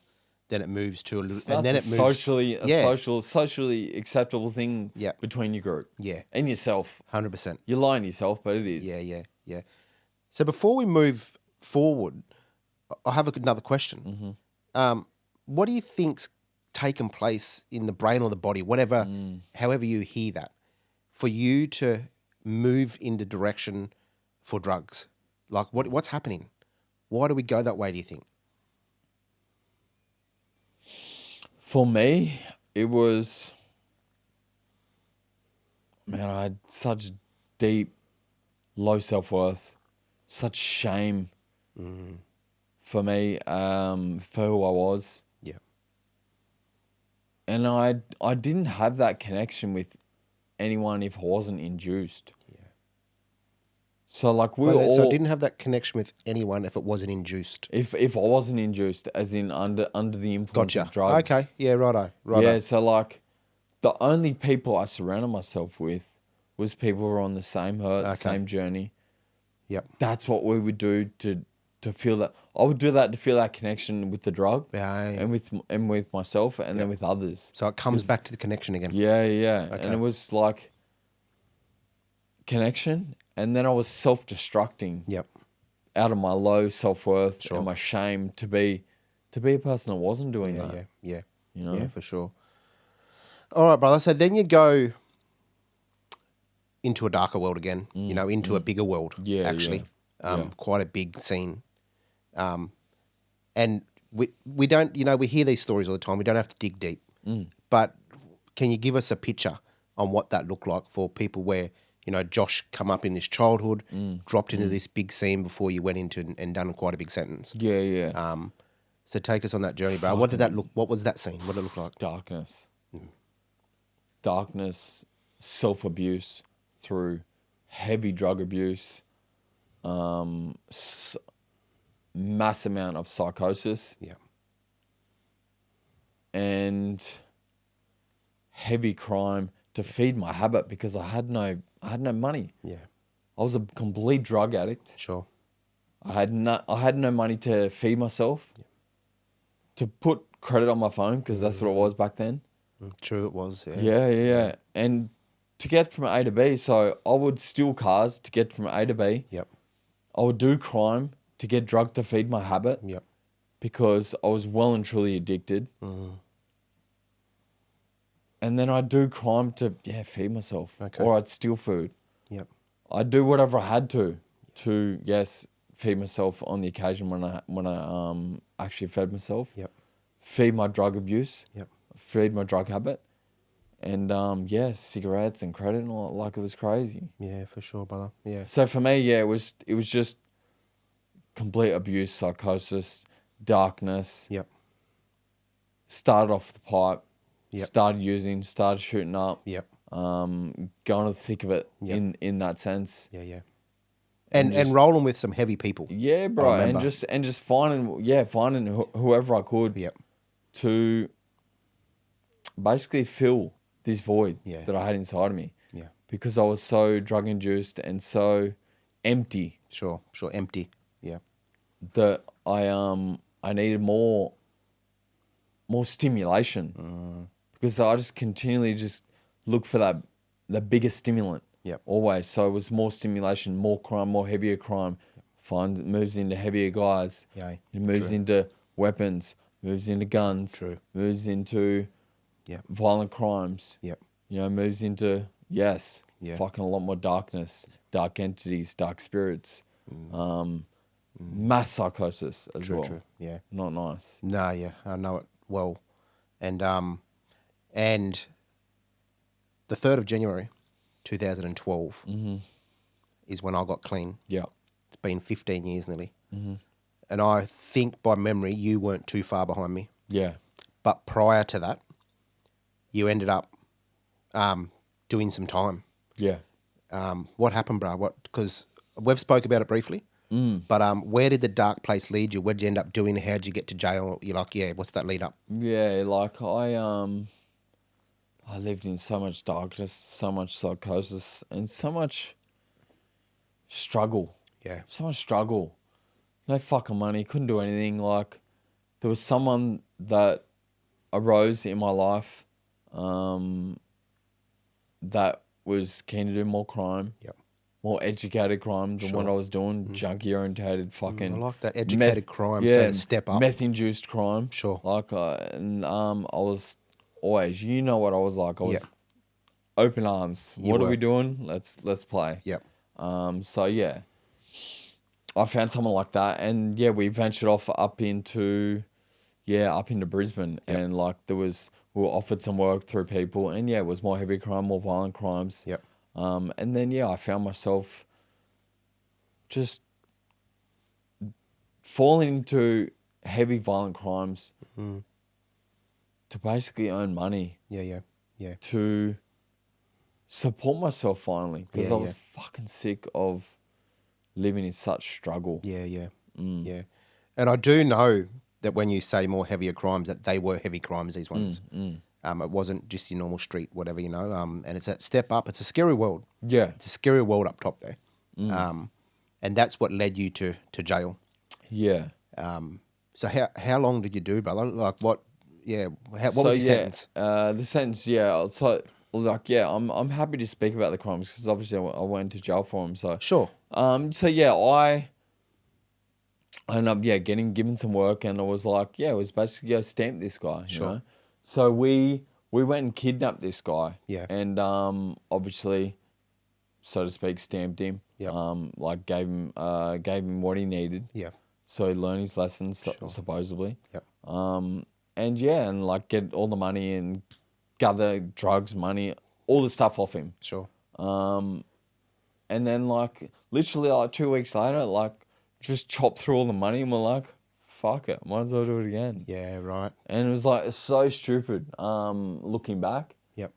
then it moves to a little, and then it moves socially acceptable thing between your group. Yeah. And yourself. 100%. You're lying to yourself, but it is. Yeah. So before we move forward, I have another question. What do you think's taken place in the brain or the body, whatever, however you hear that, for you to move in the direction for drugs? Like, what's happening? Why do we go that way, do you think? For me, it was, man, I had such deep, low self-worth, such shame for me, for who I was. Yeah. And I didn't have that connection with anyone if I wasn't induced. Yeah. So like So I didn't have that connection with anyone if it wasn't induced. If I wasn't induced, as in under the influence of drugs. Okay. Yeah, righto. Yeah, so like the only people I surrounded myself with was people who were on the same hurt, same journey. Yep. That's what we would do to feel that. I would do that to feel that connection with the drug, and with myself, and then with others. So it comes back to the connection again. Yeah. Okay. And it was like connection, and then I was self-destructing. Yep. Out of my low self-worth and my shame to be to be a person that wasn't doing that. Yeah. You know? Yeah, for sure. All right, brother. So then you go into a darker world again, into a bigger world, Yeah, actually. yeah. Quite a big scene. And we don't, we hear these stories all the time. We don't have to dig deep. But can you give us a picture on what that looked like for people where, Josh come up in his childhood, dropped into this big scene before you went into and done quite a big sentence? Yeah. So take us on that journey, bro. What did that look? What was that scene? What did it look like? Darkness. Darkness, self-abuse through heavy drug abuse, mass amount of psychosis, Yeah. and heavy crime to feed my habit because I had no money. Yeah. I was a complete drug addict. Sure. I had no money to feed myself, to put credit on my phone because that's what it was back then. True, it was. Yeah. And to get from A to B, so I would steal cars to get from A to B. Yep. I would do crime to get drug to feed my habit. Yep. Because I was well and truly addicted. And then I'd do crime to feed myself. Okay. Or I'd steal food. Yep. I'd do whatever I had to feed myself on the occasion when I actually fed myself. Yep. Feed my drug abuse. Yep. Feed my drug habit. And cigarettes and credit and all that, like it was crazy. Yeah, for sure, brother. Yeah. So for me, it was just complete abuse, psychosis, darkness. Yep. Started off the pipe. Yep. Started using, started shooting up. Yep. Going to the thick of it in that sense. Yeah. And rolling with some heavy people. Yeah, bro. And just finding whoever I could Yep. to basically fill this void Yeah. that I had inside of me. Yeah. Because I was so drug induced and so empty Sure. Empty. Yeah. that I needed more stimulation. Because I just continually just look for the biggest stimulant. Yep. Always. So it was more stimulation, more crime, more heavier crime. Moves into heavier guys. Yeah. It moves into weapons, moves into guns, True. moves into violent crimes. Yep. Moves into fucking a lot more darkness, dark entities, dark spirits. Mass psychosis as well. True. Yeah. Not nice. No, yeah. I know it well. And the 3rd of January 2012 is when I got clean. Yeah. It's been 15 years nearly. And I think by memory you weren't too far behind me. Yeah. But prior to that, you ended up doing some time. Yeah. What happened, bro? Because we've spoke about it briefly. But where did the dark place lead you? What did you end up doing? How did you get to jail? You're like, what's that lead up? Yeah, like I lived in so much darkness, so much psychosis, and so much struggle. Yeah. So much struggle. No fucking money, couldn't do anything. Like, there was someone that arose in my life that was keen to do more crime. Yep. More educated crime than what I was doing. Junkie orientated fucking. I like that educated crime. So step up. Meth induced crime. Sure. Like I was always. You know what I was like. I was open arms. What are we doing? Let's play. Yep. So yeah, I found someone like that, and we ventured off up into Brisbane, and like we were offered some work through people, and it was more heavy crime, more violent crimes. Yep. And then I found myself just falling into heavy violent crimes to basically earn money. Yeah. To support myself finally, because I was fucking sick of living in such struggle. Yeah. And I do know that when you say more heavier crimes, that they were heavy crimes, these ones. It wasn't just your normal street, whatever, and it's that step up. It's a scary world. Yeah. It's a scary world up top there. And that's what led you to jail. Yeah. So how long did you do, brother? Like what was the sentence? The sentence, so I'm happy to speak about the crimes because obviously I went to jail for them. So Sure. I I ended up, given some work, and I was like, it was basically go stamp this guy, you Sure. know? So we went and kidnapped this guy. Yeah. And obviously, so to speak, stamped him. Yep. Like gave him what he needed. Yeah. So he learned his lessons, Sure. supposedly. Yep. And like get all the money and gather drugs, money, all the stuff off him. Sure. And then like literally like 2 weeks later, like just chopped through all the money, and we're like, fuck it, might as well do it again. Yeah, right. And it was like so stupid, looking back. Yep.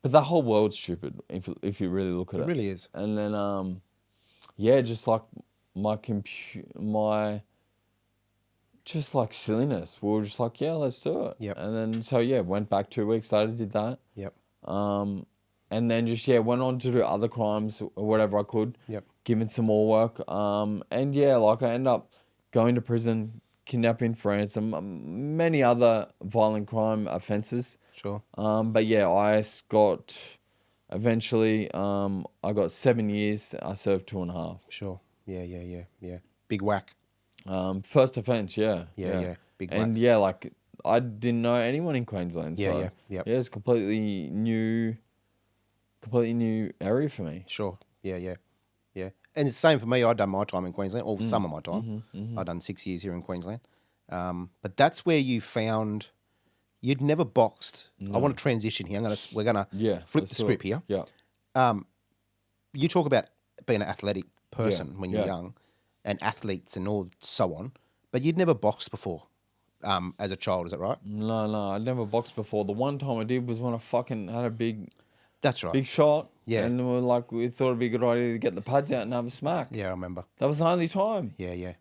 But the whole world's stupid if you really look at it. It really is. And then just like my just like silliness. We were just like, yeah, let's do it. Yep. And then so went back 2 weeks later, did that. Yep. And then just went on to do other crimes or whatever I could. Yep. Given some more work. And like I ended up going to prison, kidnapping for ransom, many other violent crime offences. Sure. But I got eventually I got 7 years. I served 2.5. Sure. Yeah. Big whack. First offence, yeah. Big whack. And like I didn't know anyone in Queensland. So Yeah. it's completely new area for me. Sure. Yeah. And it's the same for me. I've done my time in Queensland, or some of my time. I've done 6 years here in Queensland. But that's where you found you'd never boxed. No. I want to transition here. We're gonna flip the script here. Yeah. You talk about being an athletic person when you're Yeah. young, and athletes and all so on. But you'd never boxed before, as a child. Is that right? No, I'd never boxed before. The one time I did was when I fucking had a big That's right. shot. Yeah. And we thought it'd be a good idea to get the pads out and have a smack. Yeah, I remember. That was the only time. Yeah.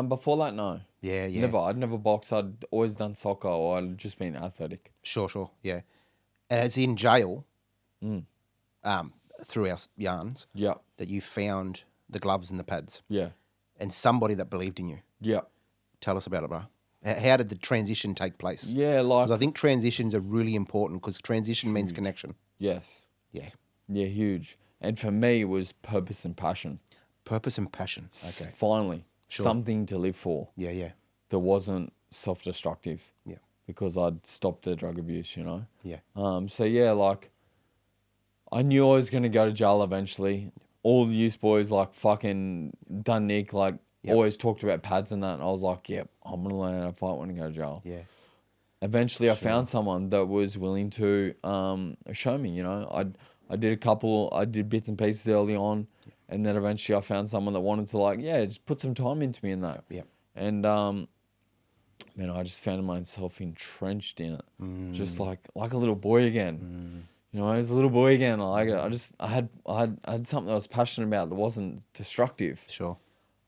Before that, no. Yeah. Never. I'd never boxed. I'd always done soccer, or I'd just been athletic. Sure. Yeah. And it's in jail, through our yarns, Yeah. that you found the gloves and the pads, Yeah. and somebody that believed in you. Yeah. Tell us about it, bro. How did the transition take place? Yeah, like 'Cause I think transitions are really important, because transition means connection. yes. Yeah. Yeah, huge. And for me, it was purpose and passion. Purpose and passion. Okay. Finally, Sure. something to live for Yeah. that wasn't self-destructive. Yeah. Because I'd stopped the drug abuse, you know. Yeah. Like I knew I was going to go to jail eventually. All the youth boys like fucking done Nick, like always talked about pads and that. And I was like, yep, I'm going to learn how to fight when I go to jail. Yeah. Eventually I found someone that was willing to show me, you know. I did bits and pieces early on. And then eventually I found someone that wanted to just put some time into me in that. Yeah. And man, I just found myself entrenched in it, just like a little boy again. You know, I was a little boy again. I had something I was passionate about that wasn't destructive. Sure.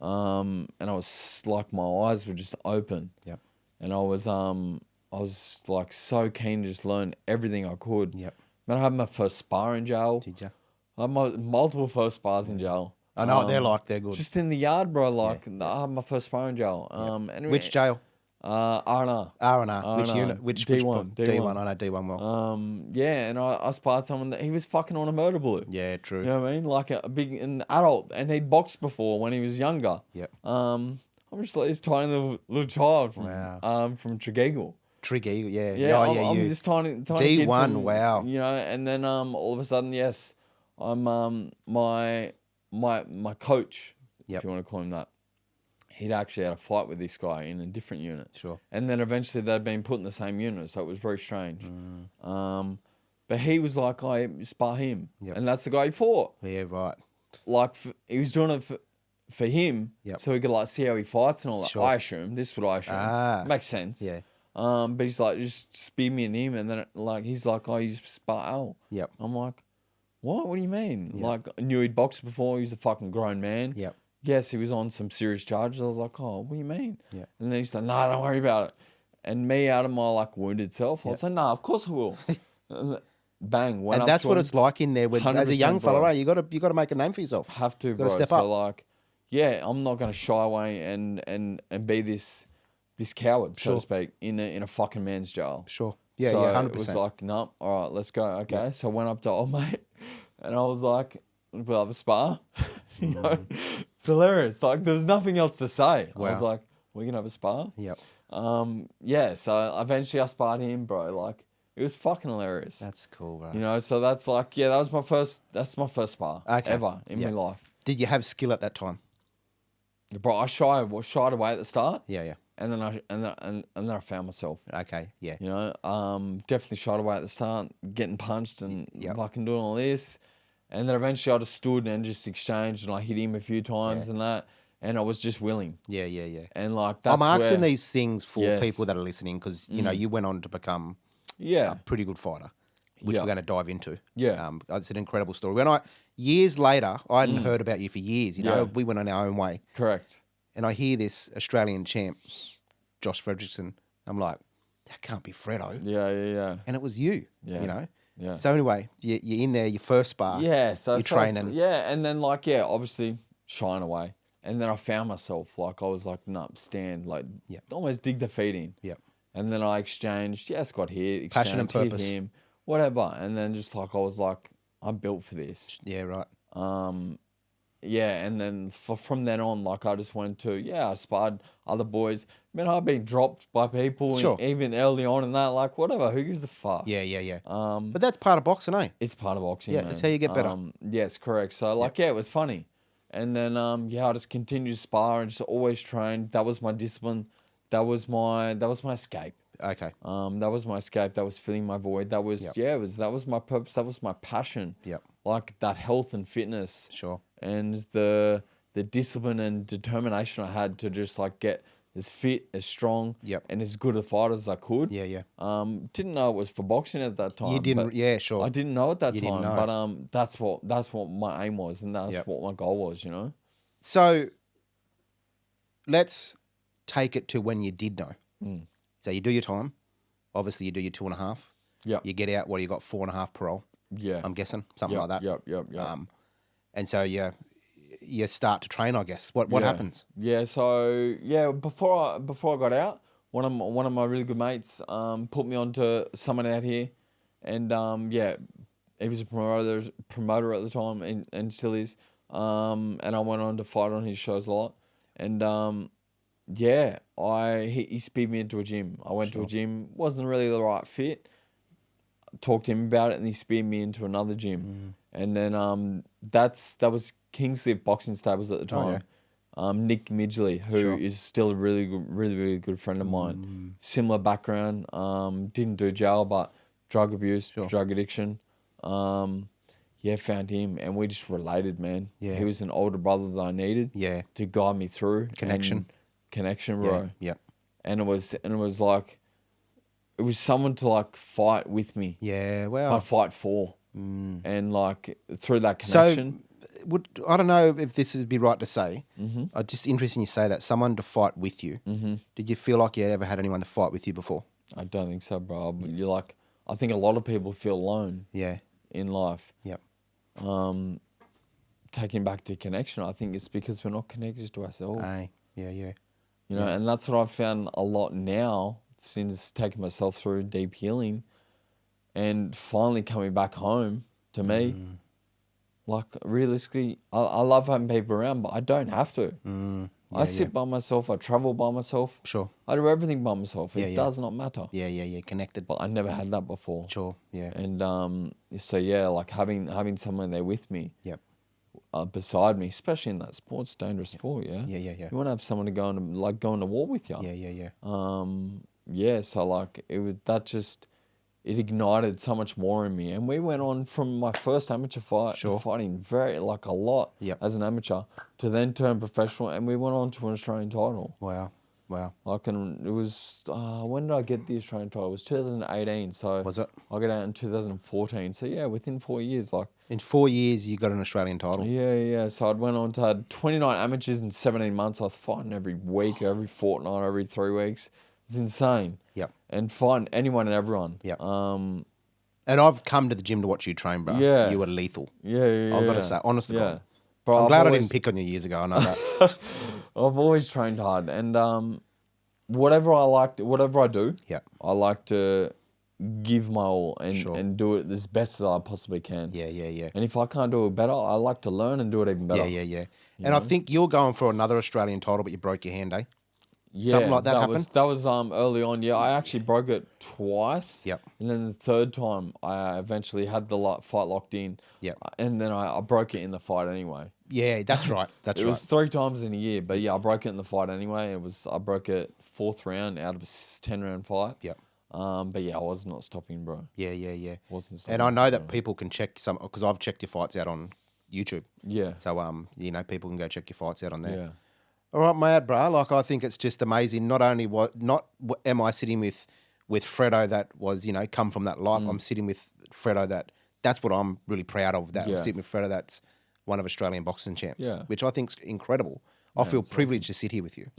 And I was like, my eyes were just open. Yep. And I was like so keen to just learn everything I could. Yep. Man, I had my first spar in jail. Did you? I had my multiple first spars in jail. I know what they're like. They're good. Just in the yard, bro. I had my first spar in jail. Anyway, Which jail? R&R. R&R. Which unit? Which D1. D1. I know D1 well. And I sparred someone that he was fucking on a murder bullet. Yeah, true. You know what I mean? Like an adult, and he'd boxed before when he was younger. Yep. I'm just like this tiny little child from from Tregeagle. Tregeagle, yeah. Yeah, I'm you. this tiny D1, kid from, wow. You know, and then all of a sudden, yes, I'm my coach, Yep. if you want to call him that. He'd actually had a fight with this guy in a different unit. Sure. And then eventually they'd been put in the same unit, so it was very strange. But he was like, I spar him. Yep. And that's the guy he fought. Yeah, right. Like, he was doing it for him, Yep. so he could like see how he fights and all that. Sure. I assume. This is what I assume. Makes sense. Yeah. But he's like, just spear me and him. And then he's like, oh, you spar Al. Yep. I'm like, what? What do you mean? Yep. Like, I knew he'd boxed before. He was a fucking grown man. Yep. Yes, he was on some serious charges. I was like, oh, what do you mean? Yeah. And then he's like, nah, don't worry about it. And me, out of my like wounded self, I was like, nah, of course I will. And bang, went And up that's to what him. it's like in there. As a 100%, young fella, bro. right? You got to make a name for yourself. Have to, bro. Gotta step so up. like, yeah, I'm not gonna shy away and be this coward, so Sure. to speak, in a fucking man's jail. Sure. Yeah, So 100%. it was like, no, all right, let's go. Okay. So I went up to old mate and I was like, we'll have a spar. You know, it's hilarious. Like there was nothing else to say. I was Wow. like, "We can have a spar." Yep. Yeah. So eventually I sparred him, bro. Like it was fucking hilarious. That's cool, bro. You know, so that's like, yeah, that's my first spar Okay. ever in my Yeah. life. Did you have skill at that time? Bro, I shied away at the start, Yeah, yeah. and then I found myself. Okay, yeah. You know, definitely shied away at the start, getting punched and Yep. fucking doing all this, and then eventually I just stood and just exchanged, and I hit him a few times Yeah. and that, and I was just willing, Yeah, yeah, yeah. and like that's I'm asking where, these things for Yes. people that are listening because, you know, you went on to become yeah, a pretty good fighter, which Yeah. we're going to dive into. Yeah. It's an incredible story. Years later, I hadn't heard about you for years. You know, Yeah. we went on our own way. correct, And I hear this Australian champ, Josh Frederiksen. I'm like, that can't be Fredo. yeah, yeah, yeah, And it was you, Yeah. you know? yeah. So anyway, you're in there, your first spar. Yeah, so you're training. Yeah, and then like obviously shying away, and then I found myself like I was like, nah, stand, like Yeah. almost dig the feet in, Yep. and then I exchanged, got hit, Passion and exchanged, purpose. hit him, whatever, and then just like I was like, I'm built for this, Yeah, right. yeah, and then from then on, like I just went to I sparred other boys. Man, I've been dropped by people, Sure. even early on and that, like whatever, who gives a fuck? Yeah, yeah, yeah. But that's part of boxing, eh? It's part of boxing. Yeah, man. it's how you get better. Yes, correct. So like, it was funny, and then I just continued to spar and just always train. That was my discipline. That was my escape. Okay. That was my escape. That was filling my void. That was that was my purpose. That was my passion. Yep. Like that health and fitness. Sure. And the discipline and determination I had to just like get as fit, as strong, Yep. and as good a fight as I could. Yeah, yeah. Didn't know it was for boxing at that time. You didn't, but yeah, sure. I didn't know at that You time, didn't know. but that's what my aim was, and that's Yep. what my goal was. You know. So let's take it to when you did know. So you do your time. Obviously, you do your 2.5. Yeah. You get out. What do you got? 4.5 parole. Yeah. I'm guessing something like that. Yep. And so you start to train. I guess. What Yeah. happens? Yeah. So before I got out, one of my really good mates put me onto someone out here, and he was a promoter at the time and still is. And I went on to fight on his shows a lot, and he speared me into a gym. I went to a gym, wasn't really the right fit. Talked to him about it, and he speared me into another gym. And then that was Kingsley Boxing Stables at the time. Nick Midgley, who is still a really good friend of mine. Similar background, didn't do jail, but drug abuse, drug addiction. Found him, and we just related, man. Yeah. He was an older brother that I needed. Yeah. To guide me through. Connection. Connection, bro. Yeah. And it was like, it was someone to like fight with me. Yeah. Well. I'd fight for. And like through that So, connection. I don't know if this would be right to say. I'm just interested in you say that someone to fight with you. Did you feel like you ever had anyone to fight with you before? I don't think so, bro. You're like, I think a lot of people feel alone Yeah. in life. Yep. Taking back to connection, I think it's because we're not connected to ourselves. Aye. Yeah. Yeah. You know, and that's what I've found a lot now since taking myself through deep healing and finally coming back home to me. Like, realistically, I love having people around, but I don't have to. I sit by myself. I travel by myself. Sure. I do everything by myself. It yeah. does not matter. Yeah. Yeah. Yeah. Connected. But I never had that before. Sure. Yeah. And so like having someone there with me, Yep. beside me, especially in that sports, dangerous sport. Yeah. Yeah. Yeah. You want to have someone to go on a war with you. Yeah. Yeah. Yeah. So like it ignited so much more in me, and we went on from my first amateur fight, fighting very like a lot as an amateur, to then turn professional, and we went on to an Australian title. Wow. Like, and it was when did I get the Australian title? It was 2018. So Was it? I got out in 2014. So yeah, within 4 years, like. In 4 years, you got an Australian title. Yeah. So I went on to had 29 amateurs in 17 months. I was fighting every week, every fortnight, every 3 weeks. It's insane. Yep. And fighting anyone and everyone. Yep. And I've come to the gym to watch you train, bro. Yeah. You were lethal. Yeah. I've got to say, honest to Yeah. God. Bro, I'm glad I didn't pick on you years ago. I know that. I've always trained hard, and whatever I do, Yep. I like to give my all and, Sure. and do it as best as I possibly can. Yeah, yeah, yeah. And if I can't do it better, I like to learn and do it even better. Yeah, yeah, yeah. And I think you're going for another Australian title, but you broke your hand, eh? Yeah, Something like that happened? was early on. Yeah, I actually broke it twice. Yep. And then the third time, I eventually had the fight locked in. Yep. And then I broke it in the fight anyway. Yeah, that's right. That's It right. was 3 times in a year, but yeah, I broke it in the fight anyway. I broke it 4th round out of a 10-round fight. Yep. But yeah, I was not stopping, bro. Yeah, yeah, yeah. Wasn't stopping. And I know that people can check some, because I've checked your fights out on YouTube. Yeah. So, people can go check your fights out on there. Yeah. All right, mate, bro. Like, I think it's just amazing. Not only am I sitting with Fredo that was, come from that life. I'm sitting with Fredo that's what I'm really proud of. That I'm sitting with Fredo that's one of Australian boxing champs, Yeah. which I think's incredible. I feel privileged to sit here with you.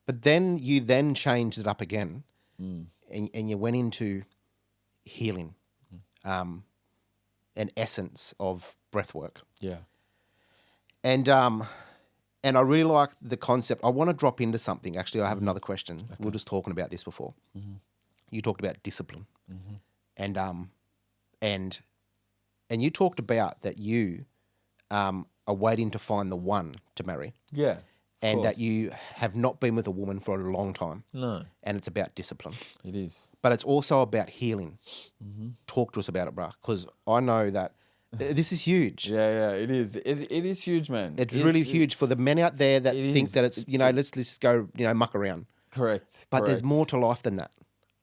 But then you changed it up again, and you went into healing, an essence of breath work. Yeah. And I really like the concept. I want to drop into something. Actually, I have another question. Okay. We were just talking about this before. You talked about discipline, and you talked about that you are waiting to find the one to marry. Yeah. And that you have not been with a woman for a long time. No. And it's about discipline. It is. But it's also about healing. Talk to us about it, bruh, because I know that this is huge. Yeah, it is. It is huge, man. It's really huge for the men out there that think is. that it's, let's just go, muck around. Correct. But there's more to life than that.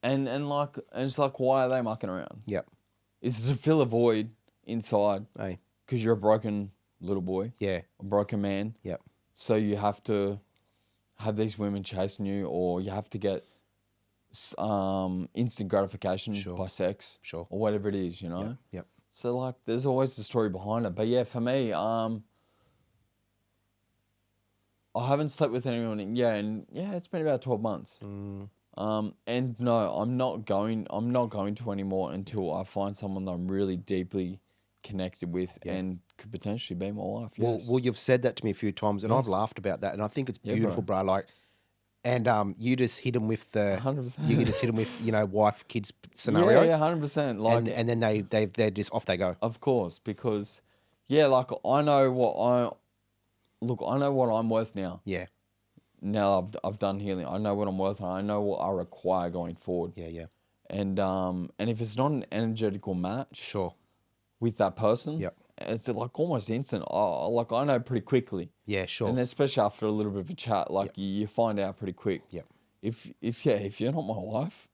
And it's like, why are they mucking around? Yep. It's to fill a void inside. Hey. Because you're a broken little boy. Yeah. A broken man. Yep. So you have to have these women chasing you, or you have to get instant gratification by sex. Sure. Or whatever it is, you know? Yep. So, like, there's always the story behind it. But, yeah, for me, I haven't slept with anyone it's been about 12 months. And no, I'm not going to anymore until I find someone that I'm really deeply connected with and could potentially be my wife. Yes. Well, you've said that to me a few times, and I've laughed about that, and I think it's beautiful, bro. Like, and you just hit them with the 100%. You just hit them with wife kids scenario. Yeah, 100%. Like, and then they're just off they go. Of course, because like I know what I'm worth now. Yeah. Now I've done healing. I know what I'm worth, and I know what I require going forward. Yeah. And if it's not an energetical match, Sure, with that person, yep, it's like almost instant. I know pretty quickly. Yeah, sure. And especially after a little bit of a chat, like you find out pretty quick. Yep. If you're not my wife,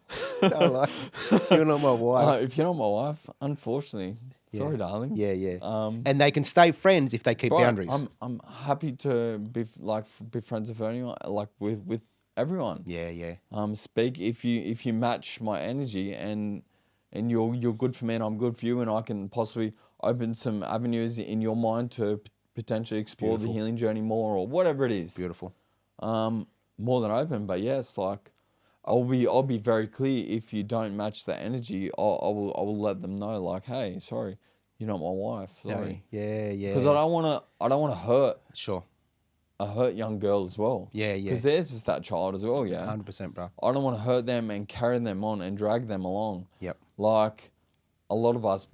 if you're not my wife, if you're not my wife, unfortunately, sorry, darling. Yeah. And they can stay friends if they keep boundaries. I'm happy to be friends with anyone, like with everyone. Yeah. Speak if you match my energy and you're good for me and I'm good for you, and I can possibly open some avenues in your mind to potentially explore the healing journey more, or whatever it is. Beautiful. More than open, but yes, like I'll be very clear. If you don't match the energy, I will let them know, like, hey, sorry, you're not my wife. Sorry. Yeah. Because I don't want to hurt. Sure. A hurt young girl as well. Yeah. Because they're just that child as well. Yeah. 100%, bro. I don't want to hurt them and carry them on and drag them along. Yep. Like a lot of us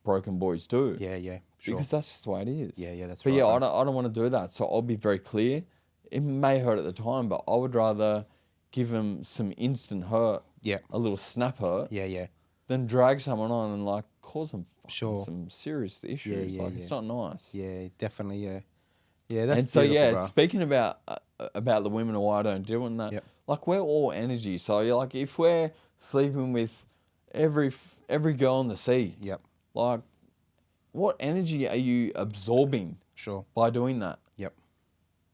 broken boys do. Yeah. Sure. Because that's just the way it is. Yeah, that's but right. But yeah, I don't want to do that. So I'll be very clear. It may hurt at the time, but I would rather give them some instant hurt. Yeah. A little snap hurt. Yeah. Than drag someone on and like cause them some serious issues. Yeah. It's not nice. Yeah, definitely. Yeah. Yeah, that's and so beautiful, bro. Speaking about the women and why I don't do that. Yep. Like we're all energy. So you're like, if we're sleeping with every girl in the sea. Yep. Like, what energy are you absorbing? Sure. By doing that?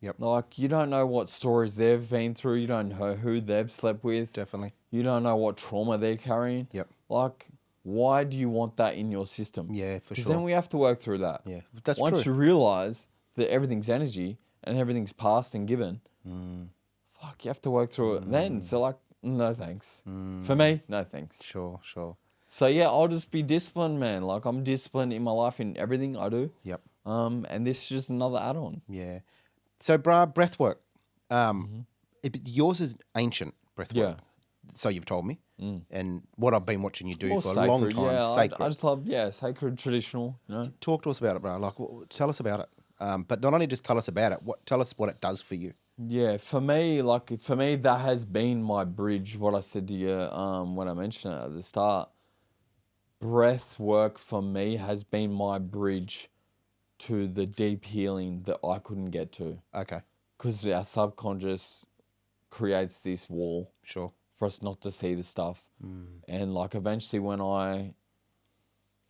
Yep. Like, you don't know what stories they've been through. You don't know who they've slept with. Definitely. You don't know what trauma they're carrying. Yep. Like, why do you want that in your system? Yeah, for sure. Because then we have to work through that. Yeah, that's Once true. you realise that everything's energy and everything's past and given, fuck, you have to work through it then. So, like, no thanks. For me, no thanks. Sure. So, yeah, I'll just be disciplined, man. Like, I'm disciplined in my life in everything I do. Yep. And this is just another add-on. Yeah. So, bruh, breathwork. Yours is ancient breathwork. So you've told me. And what I've been watching you do More for sacred, a long time, yeah. sacred. I just love, sacred, traditional, you know. Talk to us about it, bro. Like, tell us about it. But not only just tell us about it, tell us what it does for you. Yeah, for me, that has been my bridge. What I said to you, when I mentioned it at the start, breath work for me has been my bridge to the deep healing that I couldn't get to. Okay. Because our subconscious creates this wall Sure. for us not to see the stuff. And like eventually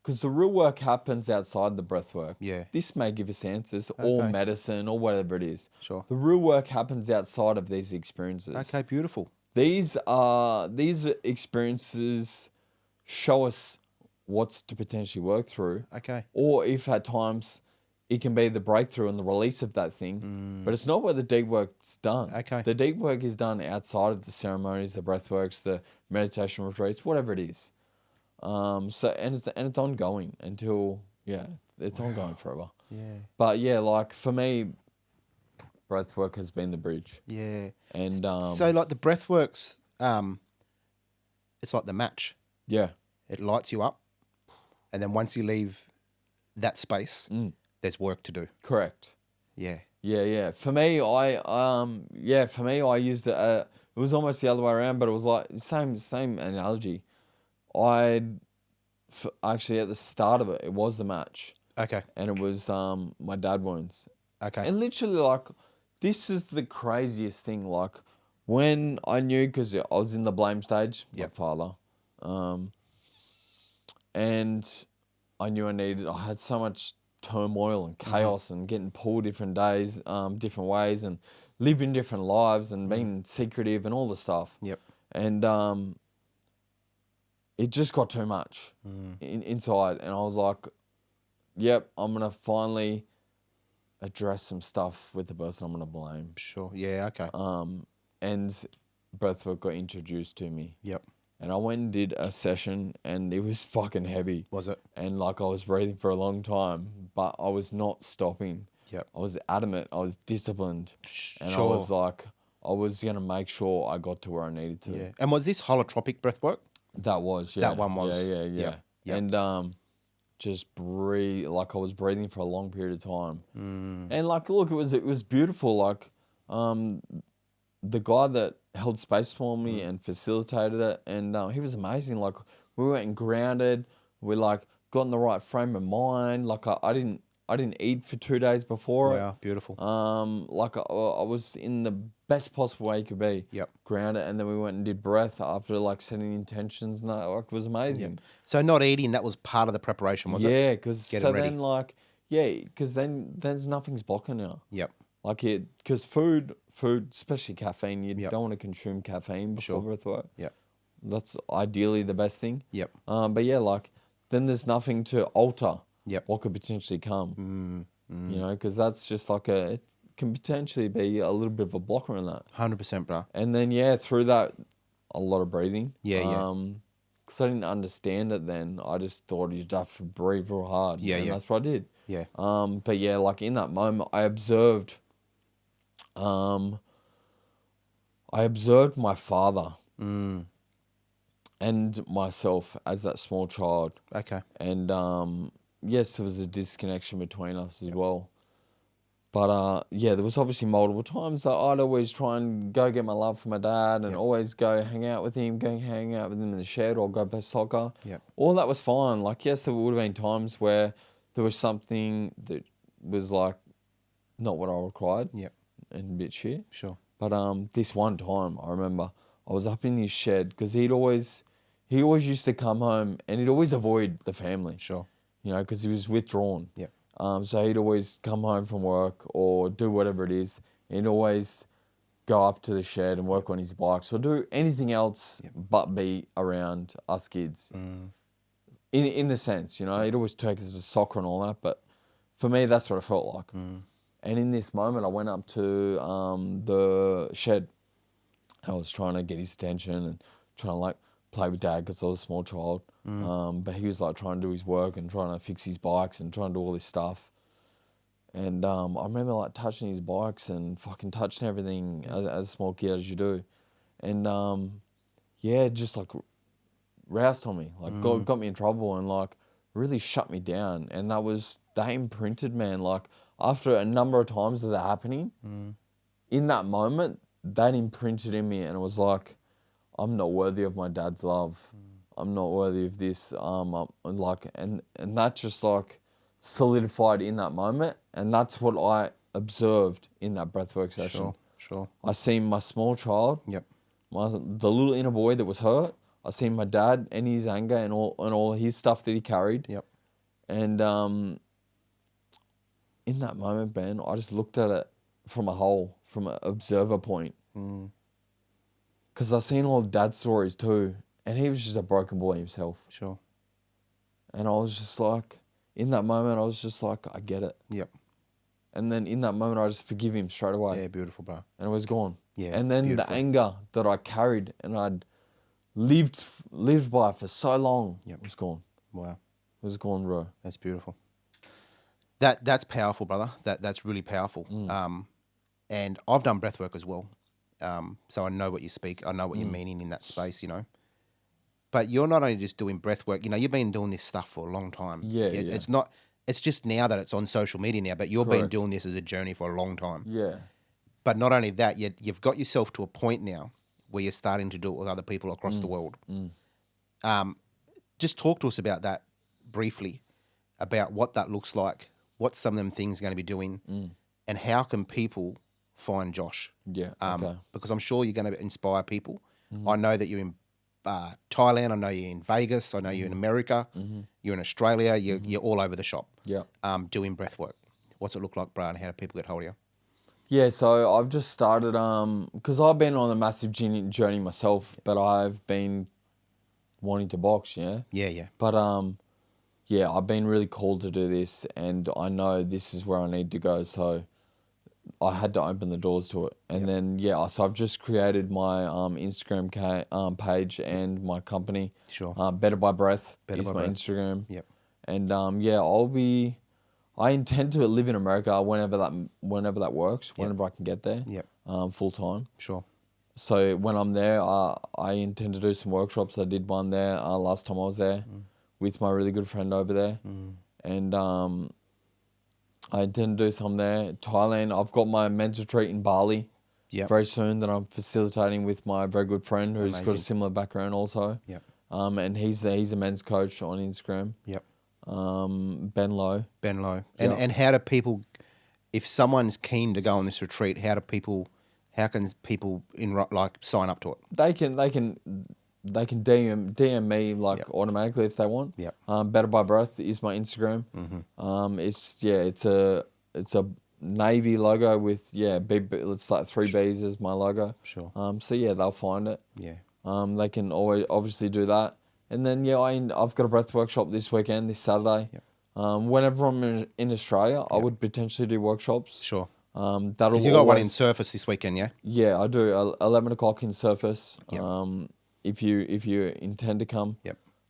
because the real work happens outside the breath work. Yeah. This may give us answers or Okay. medicine or whatever it is. Sure. The real work happens outside of these experiences. Okay, beautiful. These experiences show us what's to potentially work through. Okay. Or if at times it can be the breakthrough and the release of that thing. But it's not where the deep work's done. Okay. The deep work is done outside of the ceremonies, the breath works, the meditation retreats, whatever it is. It's ongoing until it's ongoing forever. Yeah. But yeah, like for me, breath work has been the bridge. Yeah. And So like the breath works, it's like the match. yeah. It lights you up, and then once you leave that space, there's work to do. Correct. Yeah. Yeah. For me, I used it. It was almost the other way around, but it was like same analogy. Actually at the start of it, it was the match, Okay. and it was my dad wounds, Okay. and literally like this is the craziest thing. Like when I knew, because I was in the blame stage, my father, and I knew I had so much turmoil and chaos and getting pulled different days, different ways, and living different lives and being secretive and all the stuff. Yep. And it just got too much inside, and I was like, "Yep, I'm gonna finally address some stuff with the person I'm gonna blame." Sure. Yeah. Okay. And breathwork got introduced to me. Yep. And I went and did a session, and it was fucking heavy. Was it? And like I was breathing for a long time, but I was not stopping. Yep. I was adamant. I was disciplined, and Sure. I was like, I was gonna make sure I got to where I needed to. Yeah. And was this holotropic breath work? That was, yeah. That one was. Yeah. Yep. And just breathe, like I was breathing for a long period of time. And like, look, it was beautiful. Like, the guy that held space for me and facilitated it, and he was amazing. Like, we went and grounded. We like got in the right frame of mind. Like, I didn't eat for 2 days before it. Wow. Beautiful. Like I was in the best possible way you could be. Yep. Grounded, and then we went and did breath after like setting intentions, and that like it was amazing. So not eating, that was part of the preparation, was it? Yeah, because Getting so ready. then like because then there's nothing's blocking you. Yep. Like because food, especially caffeine, you Yep. don't want to consume caffeine before breath work. Yep. That's ideally the best thing. Yep. But yeah, like then there's nothing to alter. Yep. What could potentially come. You know, because that's just like it can potentially be a little bit of a blocker in that. 100%, bro. And then through that, a lot of breathing. Yeah. Because I didn't understand it then. I just thought you'd have to breathe real hard. Yeah, and yeah. that's what I did. Yeah. But yeah, like in that moment, I observed my father and myself as that small child. Okay. And yes, there was a disconnection between us as well. But there was obviously multiple times that I'd always try and go get my love from my dad and always go hang out with him, go hang out with him in the shed or go play soccer. Yep. All that was fine. Like, yes, there would have been times where there was something that was like not what I required. Yep. And a bit shit. Sure. But this one time, I remember I was up in his shed because he always used to come home and he'd always avoid the family. Sure. You know, because he was withdrawn. Yep. So he'd always come home from work or do whatever it is. And he'd always go up to the shed and work on his bikes or do anything else but be around us kids. In the sense, you know, he'd always take us to soccer and all that. But for me, that's what it felt like. And in this moment, I went up to the shed. I was trying to get his attention and trying to like play with dad because I was a small child. But he was like trying to do his work and trying to fix his bikes and trying to do all this stuff. And I remember like touching his bikes and fucking touching everything as a small kid as you do. And just like roused on me, like got me in trouble and like really shut me down. And that imprinted, man. Like after a number of times of that happening, in that moment, that imprinted in me, and it was like, I'm not worthy of my dad's love. I'm not worthy of this. And that just like solidified in that moment, and that's what I observed in that breathwork session. Sure. I seen my small child, Yep. the little inner boy that was hurt. I seen my dad and his anger and all his stuff that he carried. Yep. And in that moment, man, I just looked at it from an observer point. Because I seen all dad's stories too, and he was just a broken boy himself. Sure. And I was just like, in that moment, I was just like, I get it. Yep. And then in that moment, I just forgive him straight away. Yeah, beautiful, bro. And it was gone. Yeah, And then beautiful. the anger that I carried and I'd lived by for so long, was gone. Wow. It was gone, bro. That's beautiful. That's powerful, brother. That's really powerful. And I've done breath work as well. So I know what you speak. I know what you're meaning in that space, But you're not only just doing breath work, you've been doing this stuff for a long time. Yeah. It's just now that it's on social media now, but you've been doing this as a journey for a long time. Yeah. But not only that, you've got yourself to a point now where you're starting to do it with other people across the world. Just talk to us about that briefly, about what that looks like, what some of them things are going to be doing, and how can people find Josh? Yeah. Okay. Because I'm sure you're going to inspire people. I know that you're in Thailand. I know you're in Vegas. I know you're in America. You're in Australia. You're all over the shop. Yeah. Doing breath work. What's it look like, Brad? How do people get hold of you? Yeah, so I've just started, because I've been on a massive journey myself, but I've been wanting to box, yeah? Yeah. But, yeah, I've been really called to do this, and I know this is where I need to go, so I had to open the doors to it. And then, so I've just created my Instagram page and my company. Sure. Better by Breath Better is by my Breath. Instagram. Yep. And, I intend to live in America whenever that works, whenever I can get there, full time. Sure. So when I'm there, I intend to do some workshops. I did one there last time I was there with my really good friend over there. And I intend to do some there. Thailand, I've got my men's retreat in Bali very soon that I'm facilitating with my very good friend who's got a similar background also. Yep. And he's a men's coach on Instagram. Yep. Ben Lowe. And how do people, if someone's keen to go on this retreat, how can people sign up to it? They can DM me automatically if they want. Yep. Better by Breath is my Instagram. It's a navy logo with it's like 3 B's as my logo. Sure. So they'll find it. Yeah. They can always obviously do that. And then I've got a breath workshop this weekend, this Saturday. Yep. Whenever I'm in Australia, I would potentially do workshops. Sure. You got one in Surface this weekend, yeah? Yeah, I do. 11 o'clock in Surface. Yep. If you intend to come,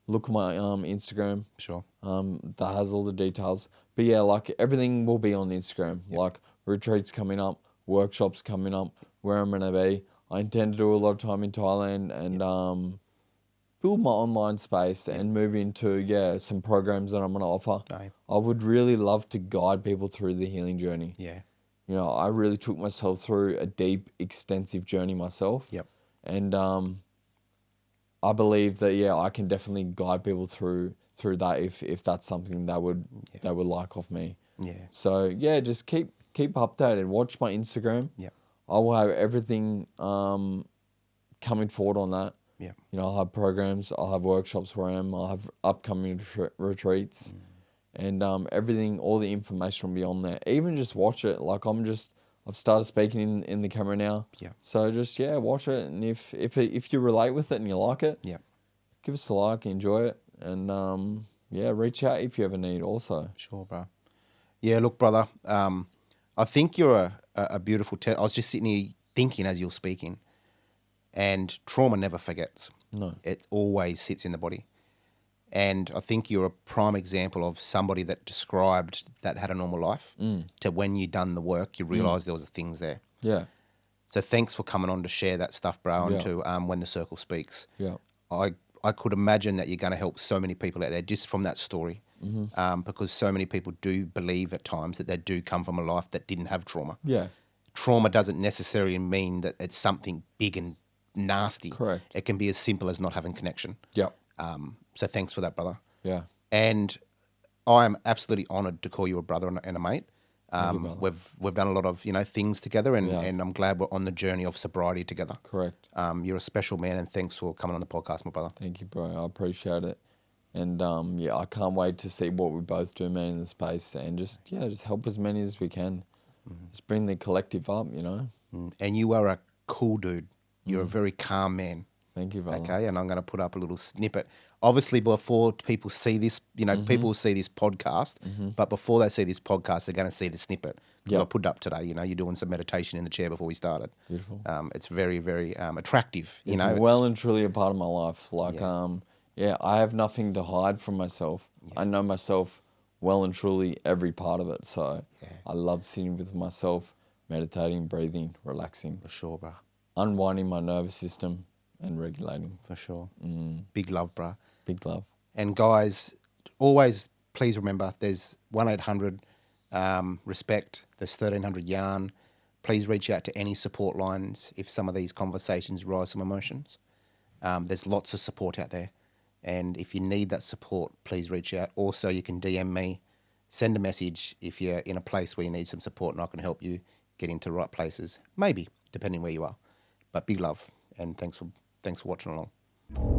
look at my Instagram. Sure. That has all the details. But everything will be on Instagram. Like retreats coming up, workshops coming up, where I'm gonna be. I intend to do a lot of time in Thailand and build my online space and move into some programs that I'm gonna offer. Aye. I would really love to guide people through the healing journey. Yeah. I really took myself through a deep, extensive journey myself. Yep. And I believe that I can definitely guide people through that if that's something they would like of me. Yeah. So just keep updated. Watch my Instagram. Yep. I will have everything coming forward on that. Yeah. I'll have programs. I'll have workshops where I am. I'll have upcoming retreats, and everything. All the information will be on there. Even just watch it. I've started speaking in the camera now. Yeah. So just watch it, and if you relate with it and you like it, give us a like, enjoy it, and reach out if you ever need. Also. Sure, bro. Yeah, look, brother. I think you're a beautiful. I was just sitting here thinking as you're speaking. And trauma never forgets. No. It always sits in the body. And I think you're a prime example of somebody that described that had a normal life to when you done the work, you realised there was things there. Yeah. So thanks for coming on to share that stuff, bro, and Yeah. to When the Circle Speaks. Yeah. I could imagine that you're going to help so many people out there just from that story, because so many people do believe at times that they do come from a life that didn't have trauma. Yeah. Trauma doesn't necessarily mean that it's something big and nasty. Correct. It can be as simple as not having connection. Yeah. So thanks for that, brother. Yeah. And I am absolutely honoured to call you a brother and a mate. Thank you, brother. We've done a lot of things together, and, Yeah. and I'm glad we're on the journey of sobriety together. Correct. You're a special man, and thanks for coming on the podcast, my brother. Thank you, bro. I appreciate it. And yeah, I can't wait to see what we both do, man, in the space, and just help as many as we can. Just bring the collective up, you know. And you are a cool dude. You're a very calm man. Thank you, brother. Okay, and I'm going to put up a little snippet. Obviously, before people see this, people will see this podcast, but before they see this podcast, they're going to see the snippet. Because I put it up today. You're doing some meditation in the chair before we started. Beautiful. It's very, very attractive. It's well and truly a part of my life. Like, I have nothing to hide from myself. I know myself well and truly every part of it. So I love sitting with myself, meditating, breathing, relaxing. For sure, bro. Unwinding my nervous system and regulating. For sure. Big love, bro. Big love. And guys, always please remember there's 1-800 RESPECT, there's 1300 YARN. Please reach out to any support lines if some of these conversations rise some emotions. There's lots of support out there. And if you need that support, please reach out. Also, you can DM me, send a message if you're in a place where you need some support, and I can help you get into the right places. Maybe, depending where you are. But big love, and thanks for watching along.